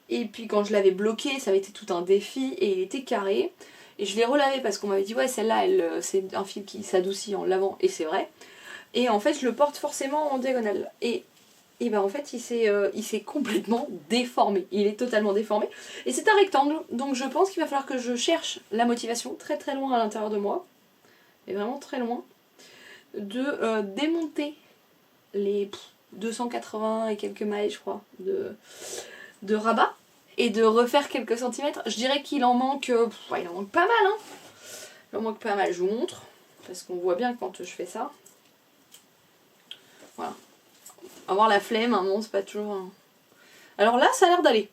Et puis quand je l'avais bloqué, ça avait été tout un défi et il était carré. Et je l'ai relavé parce qu'on m'avait dit ouais celle-là c'est un fil qui s'adoucit en lavant, et c'est vrai. Et en fait je le porte forcément en diagonale. Et ben en fait il s'est complètement déformé. Il est totalement déformé. Et c'est un rectangle, donc je pense qu'il va falloir que je cherche la motivation très très loin à l'intérieur de moi. Et vraiment très loin. De démonter les 280 et quelques mailles je crois de rabat. Et de refaire quelques centimètres. Je dirais qu'il en manque... il en manque pas mal, hein. Il en manque pas mal, je vous montre. Parce qu'on voit bien quand je fais ça. Voilà. Avoir la flemme, un moment, c'est pas toujours... Alors là, ça a l'air d'aller.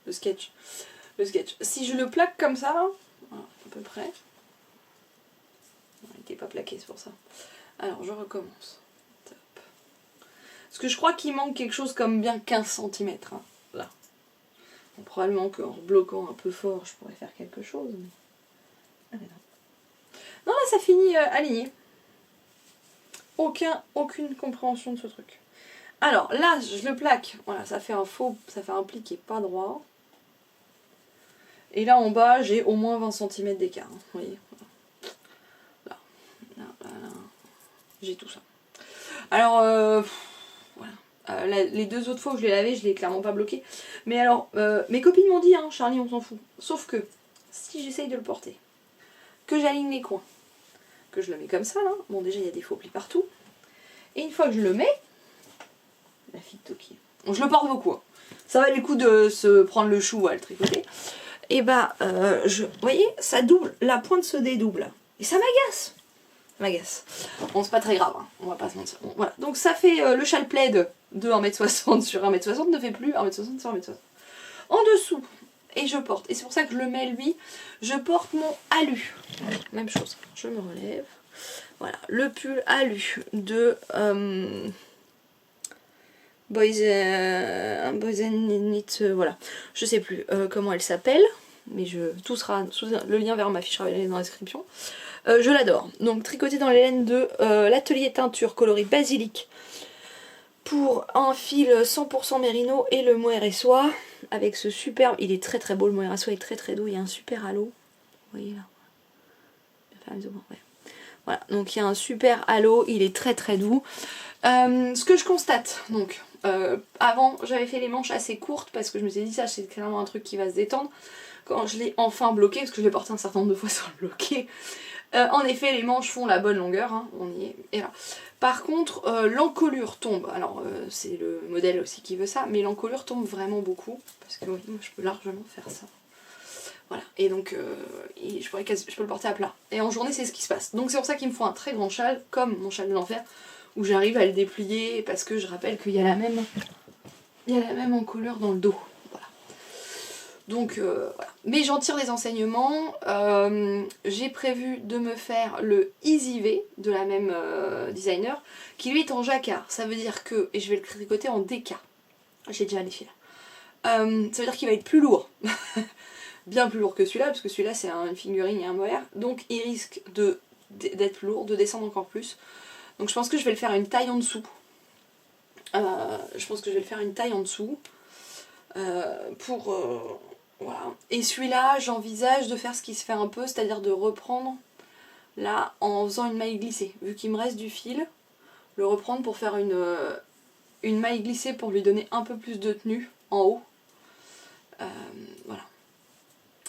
Le sketch. Si je le plaque comme ça, voilà, à peu près. Il n'était pas plaqué, c'est pour ça. Alors, je recommence. Top. Parce que je crois qu'il manque quelque chose comme bien 15 cm. Hein. Là. Bon, probablement qu'en bloquant un peu fort, je pourrais faire quelque chose. Mais... Ah, mais non, là, ça finit aligné. Aucune compréhension de ce truc. Alors là, je le plaque. Voilà, ça fait un pli qui est pas droit. Et là en bas, j'ai au moins 20 cm d'écart. Vous voyez, là. J'ai tout ça. Alors, voilà. Les 2 autres fois où je l'ai lavé, je l'ai clairement pas bloqué. Mais alors, mes copines m'ont dit, hein, Charlie, on s'en fout. Sauf que, si j'essaye de le porter, que j'aligne les coins, que je le mets comme ça, là. Bon, déjà, il y a des faux plis partout. Et une fois que je le mets, la fille de Toki. Je le porte beaucoup. Hein. Ça valait le coup de se prendre le chou à le tricoter. Et bah, vous voyez, ça double, la pointe se dédouble. Et ça m'agace. Bon, c'est pas très grave, hein. On va pas se mentir. Bon, voilà. Donc ça fait le châle plaid de 1m60 sur 1m60 ne fait plus 1m60 sur 1m60. En dessous, et je porte. Et c'est pour ça que je le mets lui. Je porte mon alu. Même chose. Je me relève. Voilà, le pull alu de Boys and Knit, voilà. Je sais plus comment elle s'appelle. mais tout sera le lien vers ma fiche sera dans la description. Je l'adore. Donc tricoté dans les laines de l'atelier teinture coloris basilic pour un fil 100% mérino et le mohair et soie avec ce superbe, il est très très beau, le mohair à soie est très très doux, il y a un super halo, vous voyez là, ouais. Voilà, donc il y a un super halo, il est très très doux. Ce que je constate, donc avant j'avais fait les manches assez courtes parce que je me suis dit ça c'est clairement un truc qui va se détendre. Quand je l'ai enfin bloqué, parce que je l'ai porté un certain nombre de fois sans le bloquer, en effet les manches font la bonne longueur, hein, on y est, et là. Par contre l'encolure tombe, alors c'est le modèle aussi qui veut ça, mais l'encolure tombe vraiment beaucoup, parce que oui, moi je peux largement faire ça. Voilà, et donc je peux le porter à plat. Et en journée c'est ce qui se passe. Donc c'est pour ça qu'il me faut un très grand châle, comme mon châle de l'enfer, où j'arrive à le déplier, parce que je rappelle qu'il y a la même encolure dans le dos. Donc voilà. Mais j'en tire des enseignements. J'ai prévu de me faire le Easy V de la même designer, qui lui est en jacquard. Ça veut dire que, et je vais le tricoter en DK. J'ai déjà les fils. Ça veut dire qu'il va être plus lourd. Bien plus lourd que celui-là, parce que celui-là c'est une figurine et un mohair. Donc il risque d'être plus lourd, de descendre encore plus. Donc je pense que je vais le faire une taille en dessous. Voilà. Et celui-là, j'envisage de faire ce qui se fait un peu, c'est-à-dire de reprendre là en faisant une maille glissée. Vu qu'il me reste du fil, le reprendre pour faire une maille glissée pour lui donner un peu plus de tenue en haut. Voilà.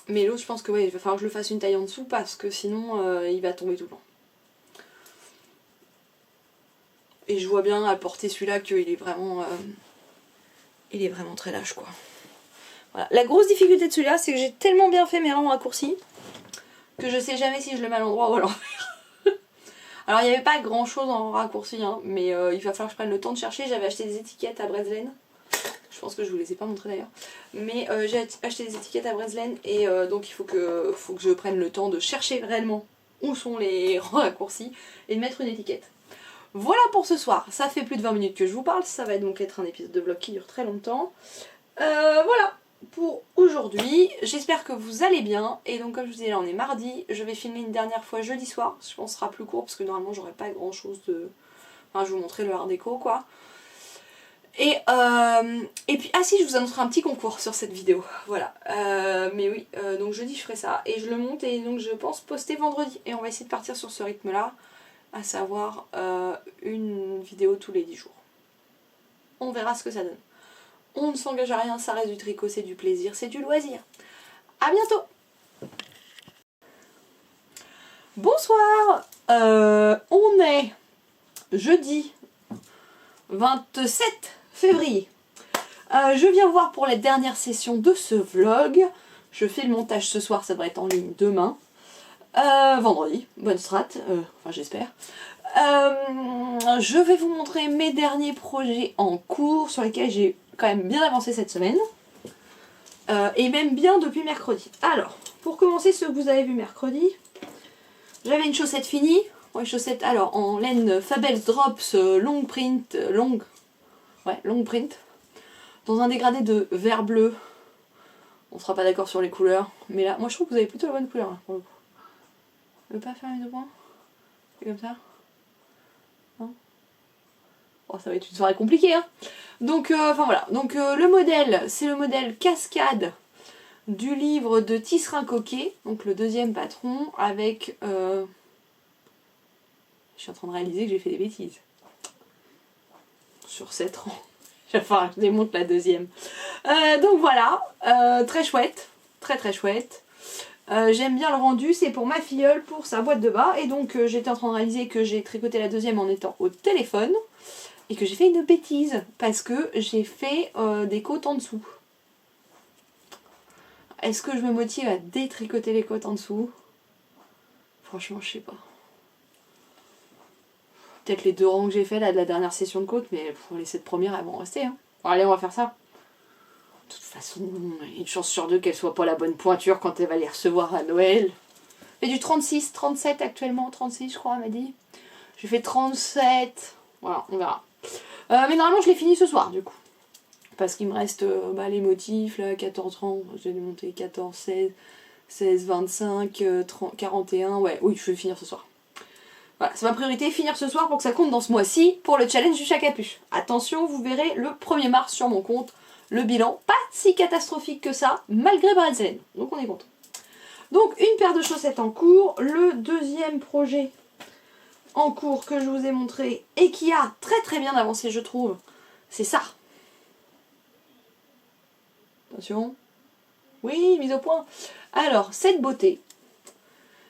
Mais l'autre, je pense que ouais, il va falloir que je le fasse une taille en dessous parce que sinon il va tomber tout le temps. Et je vois bien à porter celui-là qu'il est vraiment très lâche quoi. Voilà. La grosse difficulté de celui-là, c'est que j'ai tellement bien fait mes rangs raccourcis que je sais jamais si je le mets à l'endroit ou à l'envers. Alors il n'y avait pas grand chose en raccourci, hein, mais il va falloir que je prenne le temps de chercher. J'avais acheté des étiquettes à Breslen. Je pense que je vous les ai pas montrées d'ailleurs. Mais j'ai acheté des étiquettes à Breslen et donc il faut que je prenne le temps de chercher réellement où sont les rangs raccourcis et de mettre une étiquette. Voilà pour ce soir. Ça fait plus de 20 minutes que je vous parle. Ça va donc être un épisode de vlog qui dure très longtemps. Voilà pour aujourd'hui. J'espère que vous allez bien. Et donc comme je vous disais, là on est mardi. Je vais filmer une dernière fois jeudi soir. Je pense que ce sera plus court parce que normalement j'aurai pas grand chose de... Enfin je vous montrerai le art déco quoi. Et puis, ah si, je vous annoncerai un petit concours sur cette vidéo, voilà. Mais oui, donc jeudi je ferai ça, et je le monte, et donc je pense poster vendredi. Et on va essayer de partir sur ce rythme-là, à savoir une vidéo tous les 10 jours. On verra ce que ça donne. On ne s'engage à rien, ça reste du tricot, c'est du plaisir, c'est du loisir. À bientôt. Bonsoir, on est jeudi 27 février. Je viens voir pour la dernière session de ce vlog. Je fais le montage ce soir, ça devrait être en ligne demain. Vendredi, bonne strat, enfin j'espère. Je vais vous montrer mes derniers projets en cours sur lesquels j'ai quand même bien avancé cette semaine. Et même bien depuis mercredi. Alors, pour commencer, ce que vous avez vu mercredi, j'avais une chaussette finie. Une chaussette alors en laine Fabels Drops long print, long print, dans un dégradé de vert bleu. On sera pas d'accord sur les couleurs, mais là, moi je trouve que vous avez plutôt la bonne couleur là, pour le coup. Je veux pas faire les deux points? C'est comme ça? Non? Oh, ça va être une soirée compliquée, hein. Donc, enfin voilà. Donc le modèle, c'est le modèle Cascade du livre de Tisserand Coquet, donc le deuxième patron, avec... Je suis en train de réaliser que j'ai fait des bêtises. Sur 7 ans. Enfin, je démonte la deuxième. Donc voilà, très chouette. Très chouette. J'aime bien le rendu, c'est pour ma filleule, pour sa boîte de bas. Et donc j'étais en train de réaliser que j'ai tricoté la deuxième en étant au téléphone. Et que j'ai fait une bêtise. Parce que j'ai fait des côtes en dessous. Est-ce que je me motive à détricoter les côtes en dessous? Franchement, je sais pas. Peut-être les 2 rangs que j'ai fait là de la dernière session de côte, mais pour les 7 premières elles vont rester. Hein. Bon, allez, on va faire ça. De toute façon, il y a une chance sur 2 qu'elle soit pas la bonne pointure quand elle va les recevoir à Noël. J'ai du 36, 37 actuellement, 36 je crois, elle m'a dit. J'ai fait 37. Voilà, on verra. Mais normalement je l'ai fini ce soir du coup. parce qu'il me reste les motifs, là, 14 rangs, j'ai dû monter 14, 16, 16, 25, 30, 41, ouais, oui, je vais finir ce soir. Voilà, c'est ma priorité, finir ce soir pour que ça compte dans ce mois-ci pour le challenge du chat capuche. Attention, vous verrez le 1er mars sur mon compte, le bilan, pas si catastrophique que ça, malgré Bretzel. Donc on est content. Donc une paire de chaussettes en cours, le deuxième projet en cours que je vous ai montré et qui a très très bien avancé je trouve, c'est ça. Attention. Oui, mise au point. Alors, cette beauté,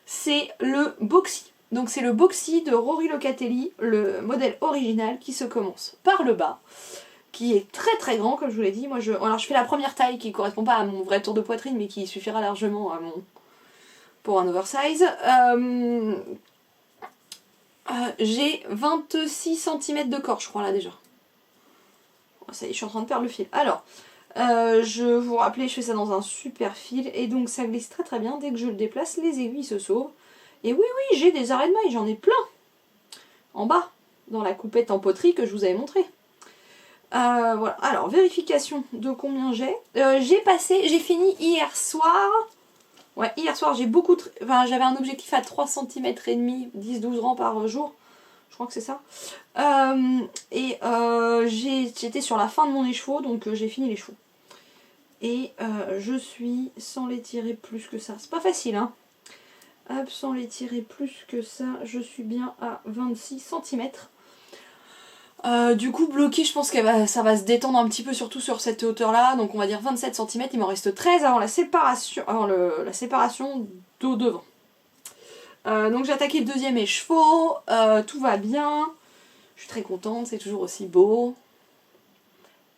c'est le Boxy. Donc c'est le Boxy de Rory Locatelli, le modèle original qui se commence par le bas, qui est très très grand comme je vous l'ai dit. Moi, alors je fais la première taille qui ne correspond pas à mon vrai tour de poitrine, mais qui suffira largement à pour un oversize. J'ai 26 cm de corps, je crois, là déjà. Ça y est, je suis en train de perdre le fil. Alors, je vous rappelais, je fais ça dans un super fil, et donc ça glisse très très bien. Dès que je le déplace, les aiguilles se sauvent. Et oui, oui, j'ai des arrêts de mailles, j'en ai plein. En bas, dans la coupette en poterie que je vous avais montré. Voilà, alors, vérification de combien j'ai. J'ai fini hier soir. Ouais, hier soir, j'avais un objectif à 3 cm et demi, 10-12 rangs par jour. Je crois que c'est ça. J'étais sur la fin de mon écheveau, donc j'ai fini l'écheveau. Et je suis, sans les tirer plus que ça, c'est pas facile, hein. Hop, sans les tirer plus que ça, je suis bien à 26 cm. Du coup, bloqué, je pense que ça va se détendre un petit peu, surtout sur cette hauteur-là. Donc on va dire 27 cm, il m'en reste 13 avant la séparation, la séparation dos devant. Donc j'ai attaqué le deuxième écheveau, tout va bien. Je suis très contente, c'est toujours aussi beau.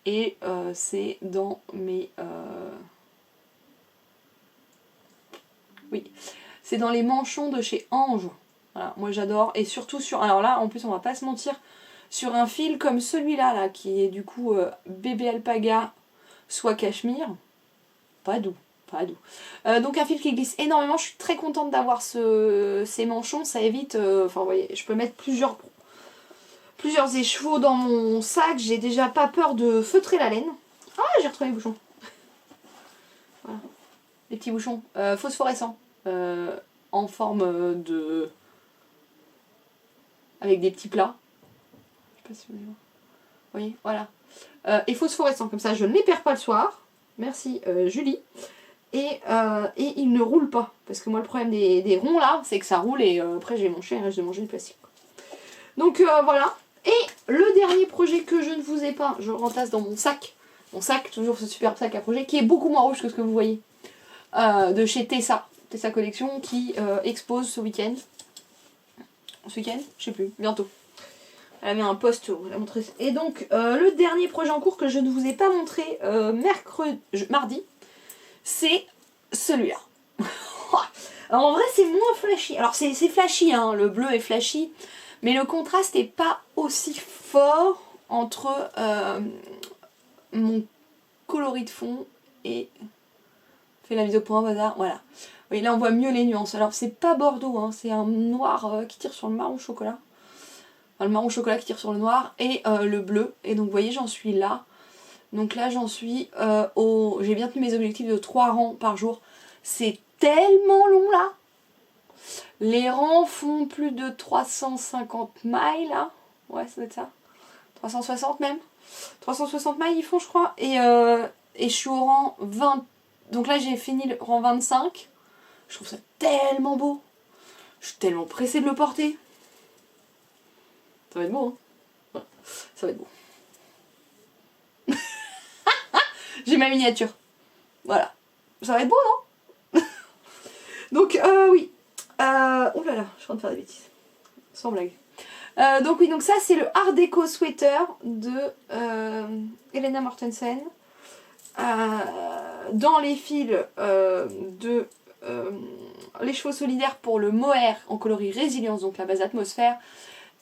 Et c'est dans mes... Oui, c'est dans les manchons de chez Ange. Voilà, moi j'adore. Et surtout sur... Alors là, en plus, on va pas se mentir, sur un fil comme celui-là, là, qui est du coup bébé alpaga, soit cachemire. Pas doux, pas doux. Donc un fil qui glisse énormément. Je suis très contente d'avoir ces manchons. Ça évite... Enfin, vous voyez, je peux mettre plusieurs écheveaux dans mon sac. J'ai déjà pas peur de feutrer la laine. Ah, j'ai retrouvé les bouchons. Voilà. Les petits bouchons phosphorescents. En forme de... avec des petits plats. Je sais pas si vous allez voir. Vous voyez, voilà. Et phosphorescents, comme ça je ne les perds pas le soir. Merci Julie. Et ils ne roulent pas. Parce que moi le problème des ronds là, c'est que ça roule et après j'ai mon chien, il reste de manger du plastique. Donc voilà. Et le dernier projet que je ne vous ai pas, je le rentasse dans mon sac. Mon sac, toujours ce superbe sac à projet, qui est beaucoup moins rouge que ce que vous voyez. De chez Tessa Collection, qui expose ce week-end. Ce week-end, je sais plus, bientôt. Elle a mis un post, la montrer. Et donc, le dernier projet en cours que je ne vous ai pas montré mardi, c'est celui-là. Alors en vrai, c'est moins flashy. Alors c'est flashy, hein, le bleu est flashy, mais le contraste n'est pas aussi fort entre mon coloris de fond et... Fait la mise au point, bazar, voilà. Oui, là on voit mieux les nuances. Alors c'est pas bordeaux, hein, c'est un noir qui tire sur le marron chocolat. Enfin, le marron chocolat qui tire sur le noir et le bleu. Et donc vous voyez, j'en suis là. Donc là j'en suis j'ai bien tenu mes objectifs de 3 rangs par jour. C'est tellement long là. Les rangs font plus de 350 mailles là. Ouais, ça doit être ça. 360 même. 360 mailles ils font je crois. Et je suis au rang 20. Donc là j'ai fini le rang 25. Je trouve ça tellement beau. Je suis tellement pressée de le porter. Ça va être beau, hein. Ouais, ça va être beau. J'ai ma miniature. Voilà. Ça va être beau, non? Donc, oui. Oh là là, je suis en train de faire des bêtises. Sans blague. Donc oui, donc ça c'est le Art Deco Sweater de Helena Mortensen. Dans les fils de les chevaux solidaires pour le mohair en coloris résilience, donc la base atmosphère,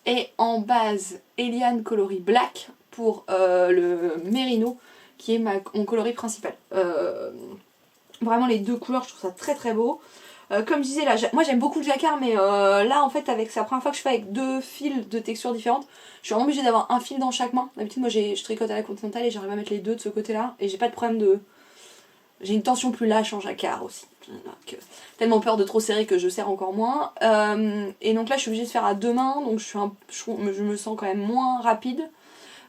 et en base Eliane coloris black pour le mérino qui est mon coloris principal. Vraiment les deux couleurs, je trouve ça très très beau. Comme je disais là, moi j'aime beaucoup le jacquard, mais là en fait c'est la première fois que je fais avec 2 fils de textures différentes. Je suis vraiment obligée d'avoir un fil dans chaque main. D'habitude moi je tricote à la continentale et j'arrive à mettre les deux de ce côté là. Et j'ai pas de problème de... J'ai une tension plus lâche en jacquard aussi. Donc, tellement peur de trop serrer que je serre encore moins. Et donc là je suis obligée de faire à 2 mains, donc je me sens quand même moins rapide.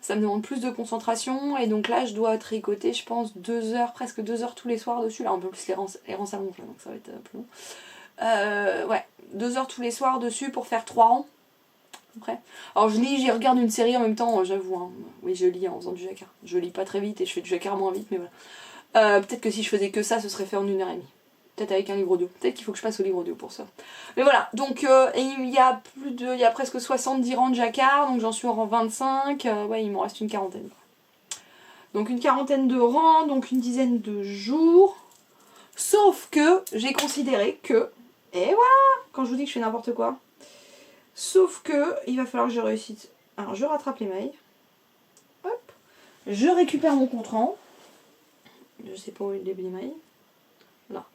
Ça me demande plus de concentration et donc là je dois tricoter je pense 2 heures, presque 2 heures tous les soirs dessus. Là un peu plus les rangs s'allongent donc ça va être plus long. Ouais, 2 heures tous les soirs dessus pour faire 3 rangs. Après. Alors j'y regarde une série en même temps, j'avoue. Hein. Oui je lis en faisant du jacquard. Je lis pas très vite et je fais du jacquard moins vite mais voilà. Peut-être que si je faisais que ça ce serait fait en 1h30. Peut-être avec un livre audio. Peut-être qu'il faut que je passe au livre audio pour ça. Mais voilà, donc il y a presque 70 rangs de jacquard, donc j'en suis en rang 25. Ouais, il m'en reste une quarantaine. Donc une quarantaine de rangs, donc une dizaine de jours. Sauf que j'ai considéré que... Et voilà, quand je vous dis que je fais n'importe quoi. Sauf que il va falloir que je réussisse. Alors je rattrape les mailles. Hop. Je récupère mon compte-rang. Je sais pas où est le début des mailles. Là.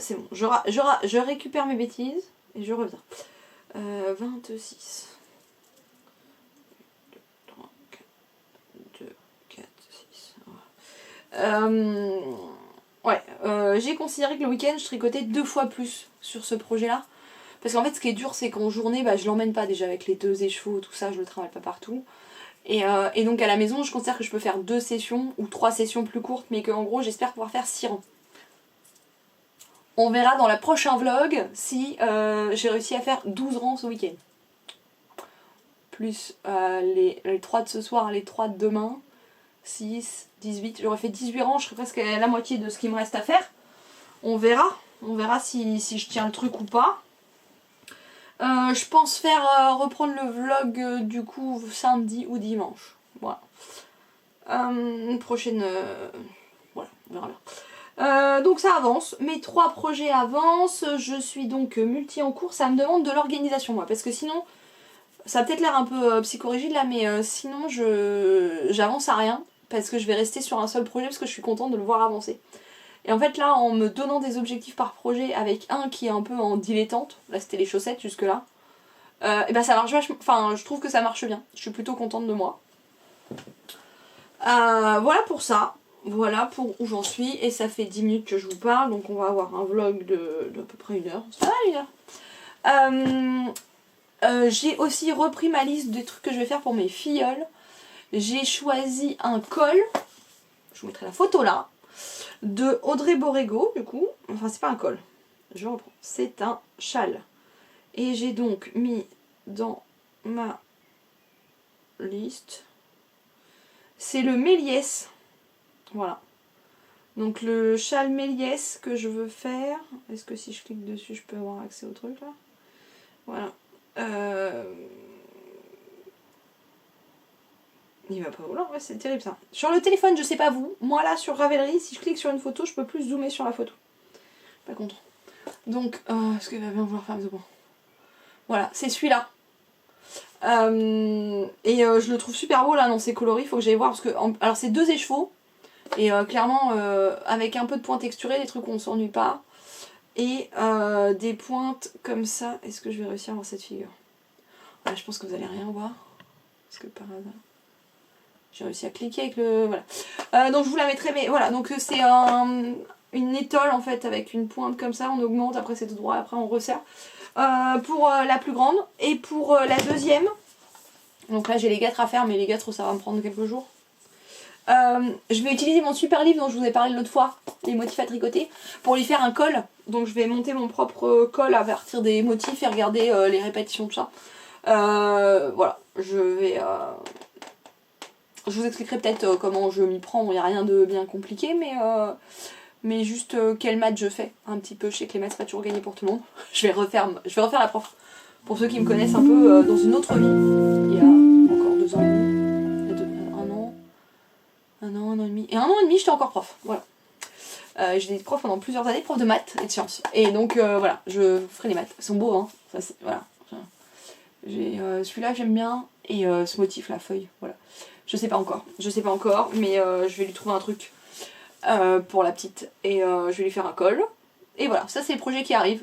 C'est bon, je récupère mes bêtises et je reviens. 26. 3, 4, 2, 4, 6. Ouais, j'ai considéré que le week-end je tricotais 2 fois plus sur ce projet-là. Parce qu'en fait, ce qui est dur, c'est qu'en journée, je l'emmène pas déjà avec les 2 écheveaux, tout ça, je le travaille pas partout. Et donc à la maison, je considère que je peux faire 2 sessions ou 3 sessions plus courtes, mais qu'en gros, j'espère pouvoir faire 6 rangs. On verra dans le prochain vlog si j'ai réussi à faire 12 rangs ce week-end. Plus les 3 de ce soir, les 3 de demain. 6, 18. J'aurais fait 18 rangs, je serais presque à la moitié de ce qu'il me reste à faire. On verra. On verra si je tiens le truc ou pas. Je pense faire reprendre le vlog du coup samedi ou dimanche. Voilà. Une prochaine... voilà, on verra bien. Donc ça avance, mes 3 projets avancent, je suis donc multi en cours, ça me demande de l'organisation moi, parce que sinon, ça a peut-être l'air un peu psychorigide là, mais sinon j'avance à rien, parce que je vais rester sur un seul projet, parce que je suis contente de le voir avancer. Et en fait là, en me donnant des objectifs par projet, avec un qui est un peu en dilettante, là c'était les chaussettes jusque là, et ben ça marche vachement, enfin je trouve que ça marche bien, je suis plutôt contente de moi. Voilà pour ça. Voilà pour où j'en suis et ça fait 10 minutes que je vous parle donc on va avoir un vlog de à peu près 1 heure. Ça va 1 heure. J'ai aussi repris ma liste des trucs que je vais faire pour mes filleuls. J'ai choisi un col, je vous mettrai la photo là, de Audrey Borrego du coup. Enfin c'est pas un col, je reprends, c'est un châle. Et j'ai donc mis dans ma liste, c'est le Méliès. Voilà. Donc le châle Méliès que je veux faire. Est-ce que si je clique dessus, je peux avoir accès au truc là? Voilà. Il va pas vouloir, ouais, c'est terrible ça. Sur le téléphone, je sais pas vous. Moi là, sur Ravelry, si je clique sur une photo, je peux plus zoomer sur la photo. Pas content. Donc, est-ce qu'il va bien vouloir faire bon. Voilà, c'est celui-là. Je le trouve super beau là dans ses coloris. Faut que j'aille voir parce que. Alors, c'est 2 écheveaux. Et clairement, avec un peu de points texturés, les trucs où on s'ennuie pas. Et des pointes comme ça. Est-ce que je vais réussir à avoir cette figure? Ouais, je pense que vous allez rien voir. Parce que par hasard. J'ai réussi à cliquer avec le... Voilà. Donc je vous la mettrai, mais voilà. Donc c'est une étole en fait avec une pointe comme ça. On augmente, après c'est tout droit, après on resserre. Pour la plus grande. Et pour la deuxième. Donc là j'ai les guêtres à faire, mais les guêtres ça va me prendre quelques jours. Je vais utiliser mon super livre dont je vous ai parlé l'autre fois, les motifs à tricoter, pour lui faire un col. Donc je vais monter mon propre col à partir des motifs et regarder les répétitions de ça. Voilà, je vous expliquerai peut-être comment je m'y prends. Il n'y a rien de bien compliqué, mais juste quel maths je fais un petit peu. Je sais que les maths c'est pas toujours gagné pour tout le monde. Je vais refaire la prof. Pour ceux qui me connaissent un peu dans une autre vie, il y a encore 2 ans et demi, un an et demi. Et 1 an et demi, j'étais encore prof. Voilà. J'ai été prof pendant plusieurs années, prof de maths et de sciences. Et donc voilà, je ferai les maths. Ils sont beaux, hein. Ça, voilà. Celui-là j'aime bien. Et ce motif, la feuille, voilà. Je sais pas encore, mais je vais lui trouver un truc pour la petite. Et je vais lui faire un col. Et voilà, ça c'est le projet qui arrive.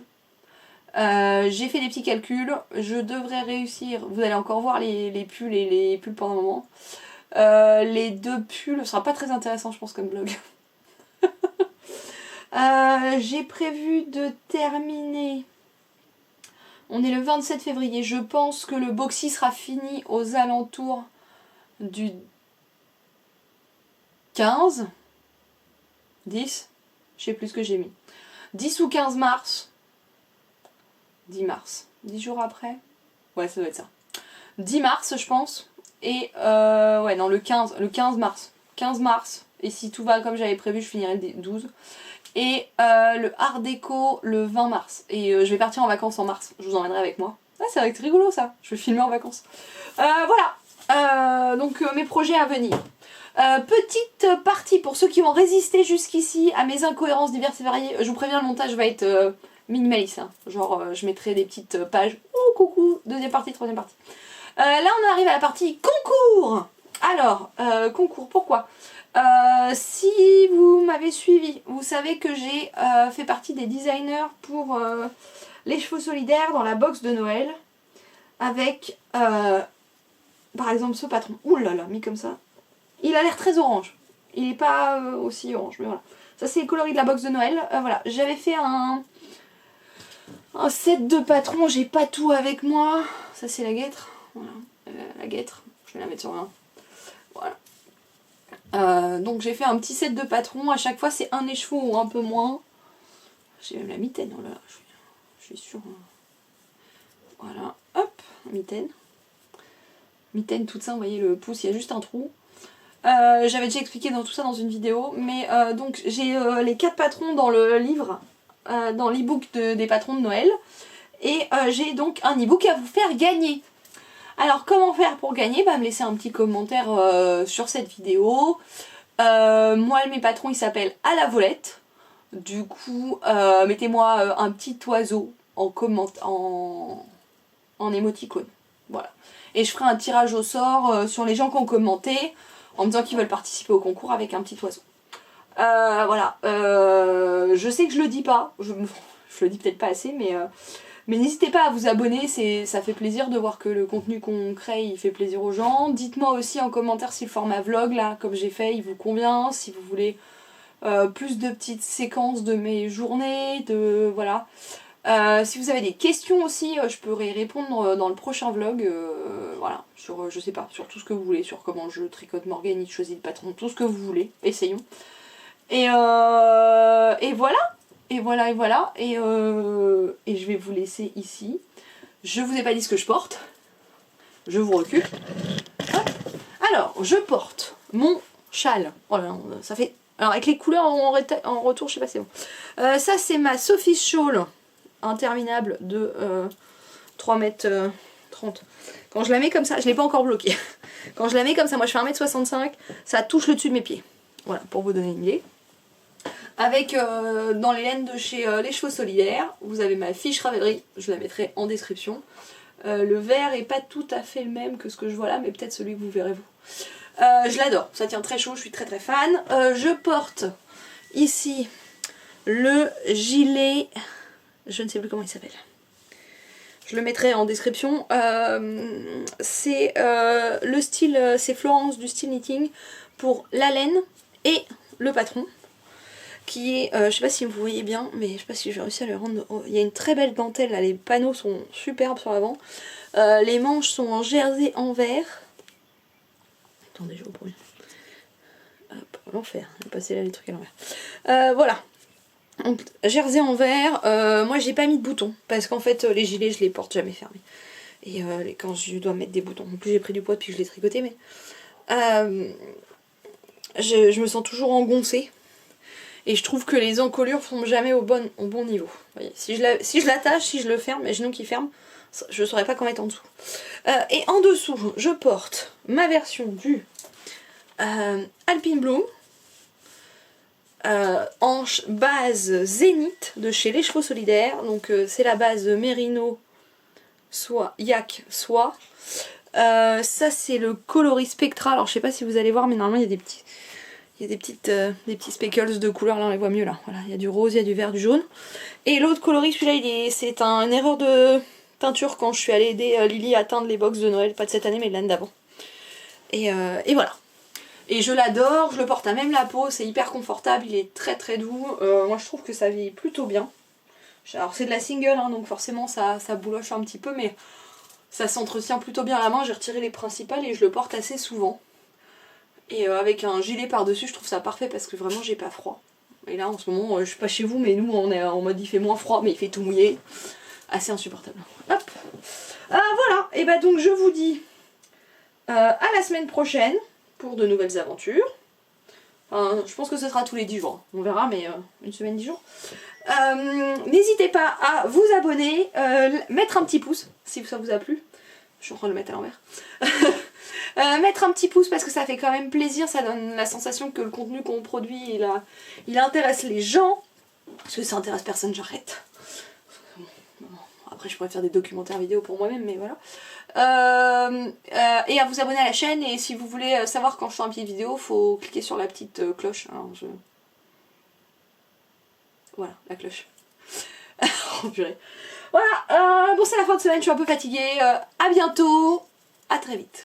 J'ai fait des petits calculs, je devrais réussir, vous allez encore voir les pulls et les pulls pendant un moment. Les 2 pulls, ce sera pas très intéressant je pense comme vlog. J'ai prévu de terminer, on est le 27 février, je pense que le boxy sera fini aux alentours du 15, 10, je sais plus ce que j'ai mis, 10 ou 15 mars, 10 mars, 10 jours après, ouais ça doit être ça, 10 mars je pense, et ouais non le 15 mars, 15 mars, et si tout va comme j'avais prévu je finirai le 12, et le art déco le 20 mars, et je vais partir en vacances en mars, je vous emmènerai avec moi, ah, ça va être rigolo ça, je vais filmer en vacances, voilà, donc mes projets à venir. Petite partie pour ceux qui ont résisté jusqu'ici à mes incohérences diverses et variées, je vous préviens le montage va être minimaliste, hein. Genre je mettrai des petites pages, oh coucou, deuxième partie, troisième partie. Là on arrive à la partie concours. Alors, concours, pourquoi si vous m'avez suivi, vous savez que j'ai fait partie des designers pour les chevaux solidaires dans la box de Noël, avec par exemple ce patron, ouh là là, mis comme ça, il a l'air très orange, il n'est pas aussi orange, mais voilà. Ça c'est les coloris de la box de Noël, voilà, j'avais fait un set de patrons, j'ai pas tout avec moi, ça c'est la guêtre, voilà, la guêtre, je vais la mettre sur un, voilà. Donc j'ai fait un petit set de patrons, à chaque fois c'est un écheveau ou un peu moins, j'ai même la mitaine, oh là là, je suis sûre, voilà, hop, mitaine, toute ça, vous voyez le pouce, il y a juste un trou. J'avais déjà expliqué dans tout ça dans une vidéo, mais donc j'ai les 4 patrons dans le livre, dans l'e-book des patrons de Noël, et j'ai donc un e-book à vous faire gagner. Alors comment faire pour gagner? Bah me laisser un petit commentaire sur cette vidéo. Moi mes patrons ils s'appellent à la volette, du coup mettez-moi un petit oiseau en émoticône, voilà. Et je ferai un tirage au sort sur les gens qui ont commenté, en me disant qu'ils veulent participer au concours avec un petit oiseau. Voilà, je sais que je le dis pas, je le dis peut-être pas assez, mais n'hésitez pas à vous abonner, ça fait plaisir de voir que le contenu qu'on crée, il fait plaisir aux gens. Dites-moi aussi en commentaire si le format vlog, là, comme j'ai fait, il vous convient, si vous voulez plus de petites séquences de mes journées, voilà. Si vous avez des questions aussi, je pourrais y répondre dans le prochain vlog, voilà, sur, je sais pas, sur tout ce que vous voulez, sur comment je tricote, m'organise, choisis le patron, tout ce que vous voulez, essayons. Et voilà, et je vais vous laisser ici. Je vous ai pas dit ce que je porte, je vous recule. Hop. Alors, je porte mon châle, voilà, ça fait, alors avec les couleurs en retour, je sais pas si c'est bon. Ça c'est ma Sophie Shawl interminable de 3,30 m. Quand je la mets comme ça, je l'ai pas encore bloquée. Quand je la mets comme ça, moi je fais 1,65 m, ça touche le dessus de mes pieds. Voilà, pour vous donner une idée. Avec, dans les laines de chez Les Chevaux Solidaires, vous avez ma fiche Ravelry, je la mettrai en description. Le vert est pas tout à fait le même que ce que je vois là, mais peut-être celui que vous verrez vous. Je l'adore, ça tient très chaud, je suis très très fan. Je porte ici le gilet, je ne sais plus comment il s'appelle. Je le mettrai en description. C'est le style, c'est Florence du style knitting pour la laine et le patron. Qui est, je sais pas si vous voyez bien, mais je sais pas si j'ai réussi à le rendre. Il y a une très belle dentelle là, les panneaux sont superbes sur l'avant. Les manches sont en jersey en verre. Attendez, je vous promets. Hop, l'enfer, on va passer là les trucs à l'envers. Voilà. Donc, jersey en verre. Moi j'ai pas mis de boutons parce qu'en fait les gilets je les porte jamais fermés. Et quand je dois mettre des boutons, en plus j'ai pris du poids depuis que je l'ai tricoté, mais je me sens toujours engoncée. Et je trouve que les encolures sont jamais au bon niveau. Vous voyez, si je l'attache, si je le ferme, les genoux qui ferment, je ne saurais pas comment mettre en dessous. Et en dessous, je porte ma version du Alpine Bloom en base Zénith de chez Les Chevaux Solidaires. Donc c'est la base Merino, soit Yak, soit. Ça c'est le coloris Spectra. Alors je sais pas si vous allez voir, mais normalement il y a des petits... Il y a des petits speckles de couleurs, là on les voit mieux là. Voilà, il y a du rose, il y a du vert, du jaune. Et l'autre coloris, celui-là, c'est une erreur de teinture quand je suis allée aider Lily à teindre les box de Noël, pas de cette année mais de l'année d'avant. Et voilà. Et je l'adore, je le porte à même la peau, c'est hyper confortable, il est très très doux. Moi je trouve que ça vieillit plutôt bien. Alors c'est de la single, hein, donc forcément ça bouloche un petit peu, mais ça s'entretient plutôt bien à la main. J'ai retiré les principales et je le porte assez souvent. Et avec un gilet par-dessus, je trouve ça parfait parce que vraiment j'ai pas froid. Et là en ce moment, je sais pas chez vous, mais nous on est en mode il fait moins froid, mais il fait tout mouillé. Assez insupportable. Hop. Voilà, et bah donc je vous dis à la semaine prochaine pour de nouvelles aventures. Je pense que ce sera tous les 10 jours. On verra, mais une semaine, 10 jours. N'hésitez pas à vous abonner, mettre un petit pouce si ça vous a plu. Je suis en train de le mettre à l'envers. Mettre un petit pouce parce que ça fait quand même plaisir, ça donne la sensation que le contenu qu'on produit il intéresse les gens. Parce que ça intéresse personne, j'arrête. Après je pourrais faire des documentaires vidéo pour moi-même, mais voilà. Et à vous abonner à la chaîne, et si vous voulez savoir quand je fais un petite vidéo, faut cliquer sur la petite cloche. Alors, voilà, la cloche. Oh purée. Voilà, bon c'est la fin de semaine, je suis un peu fatiguée. À bientôt, à très vite.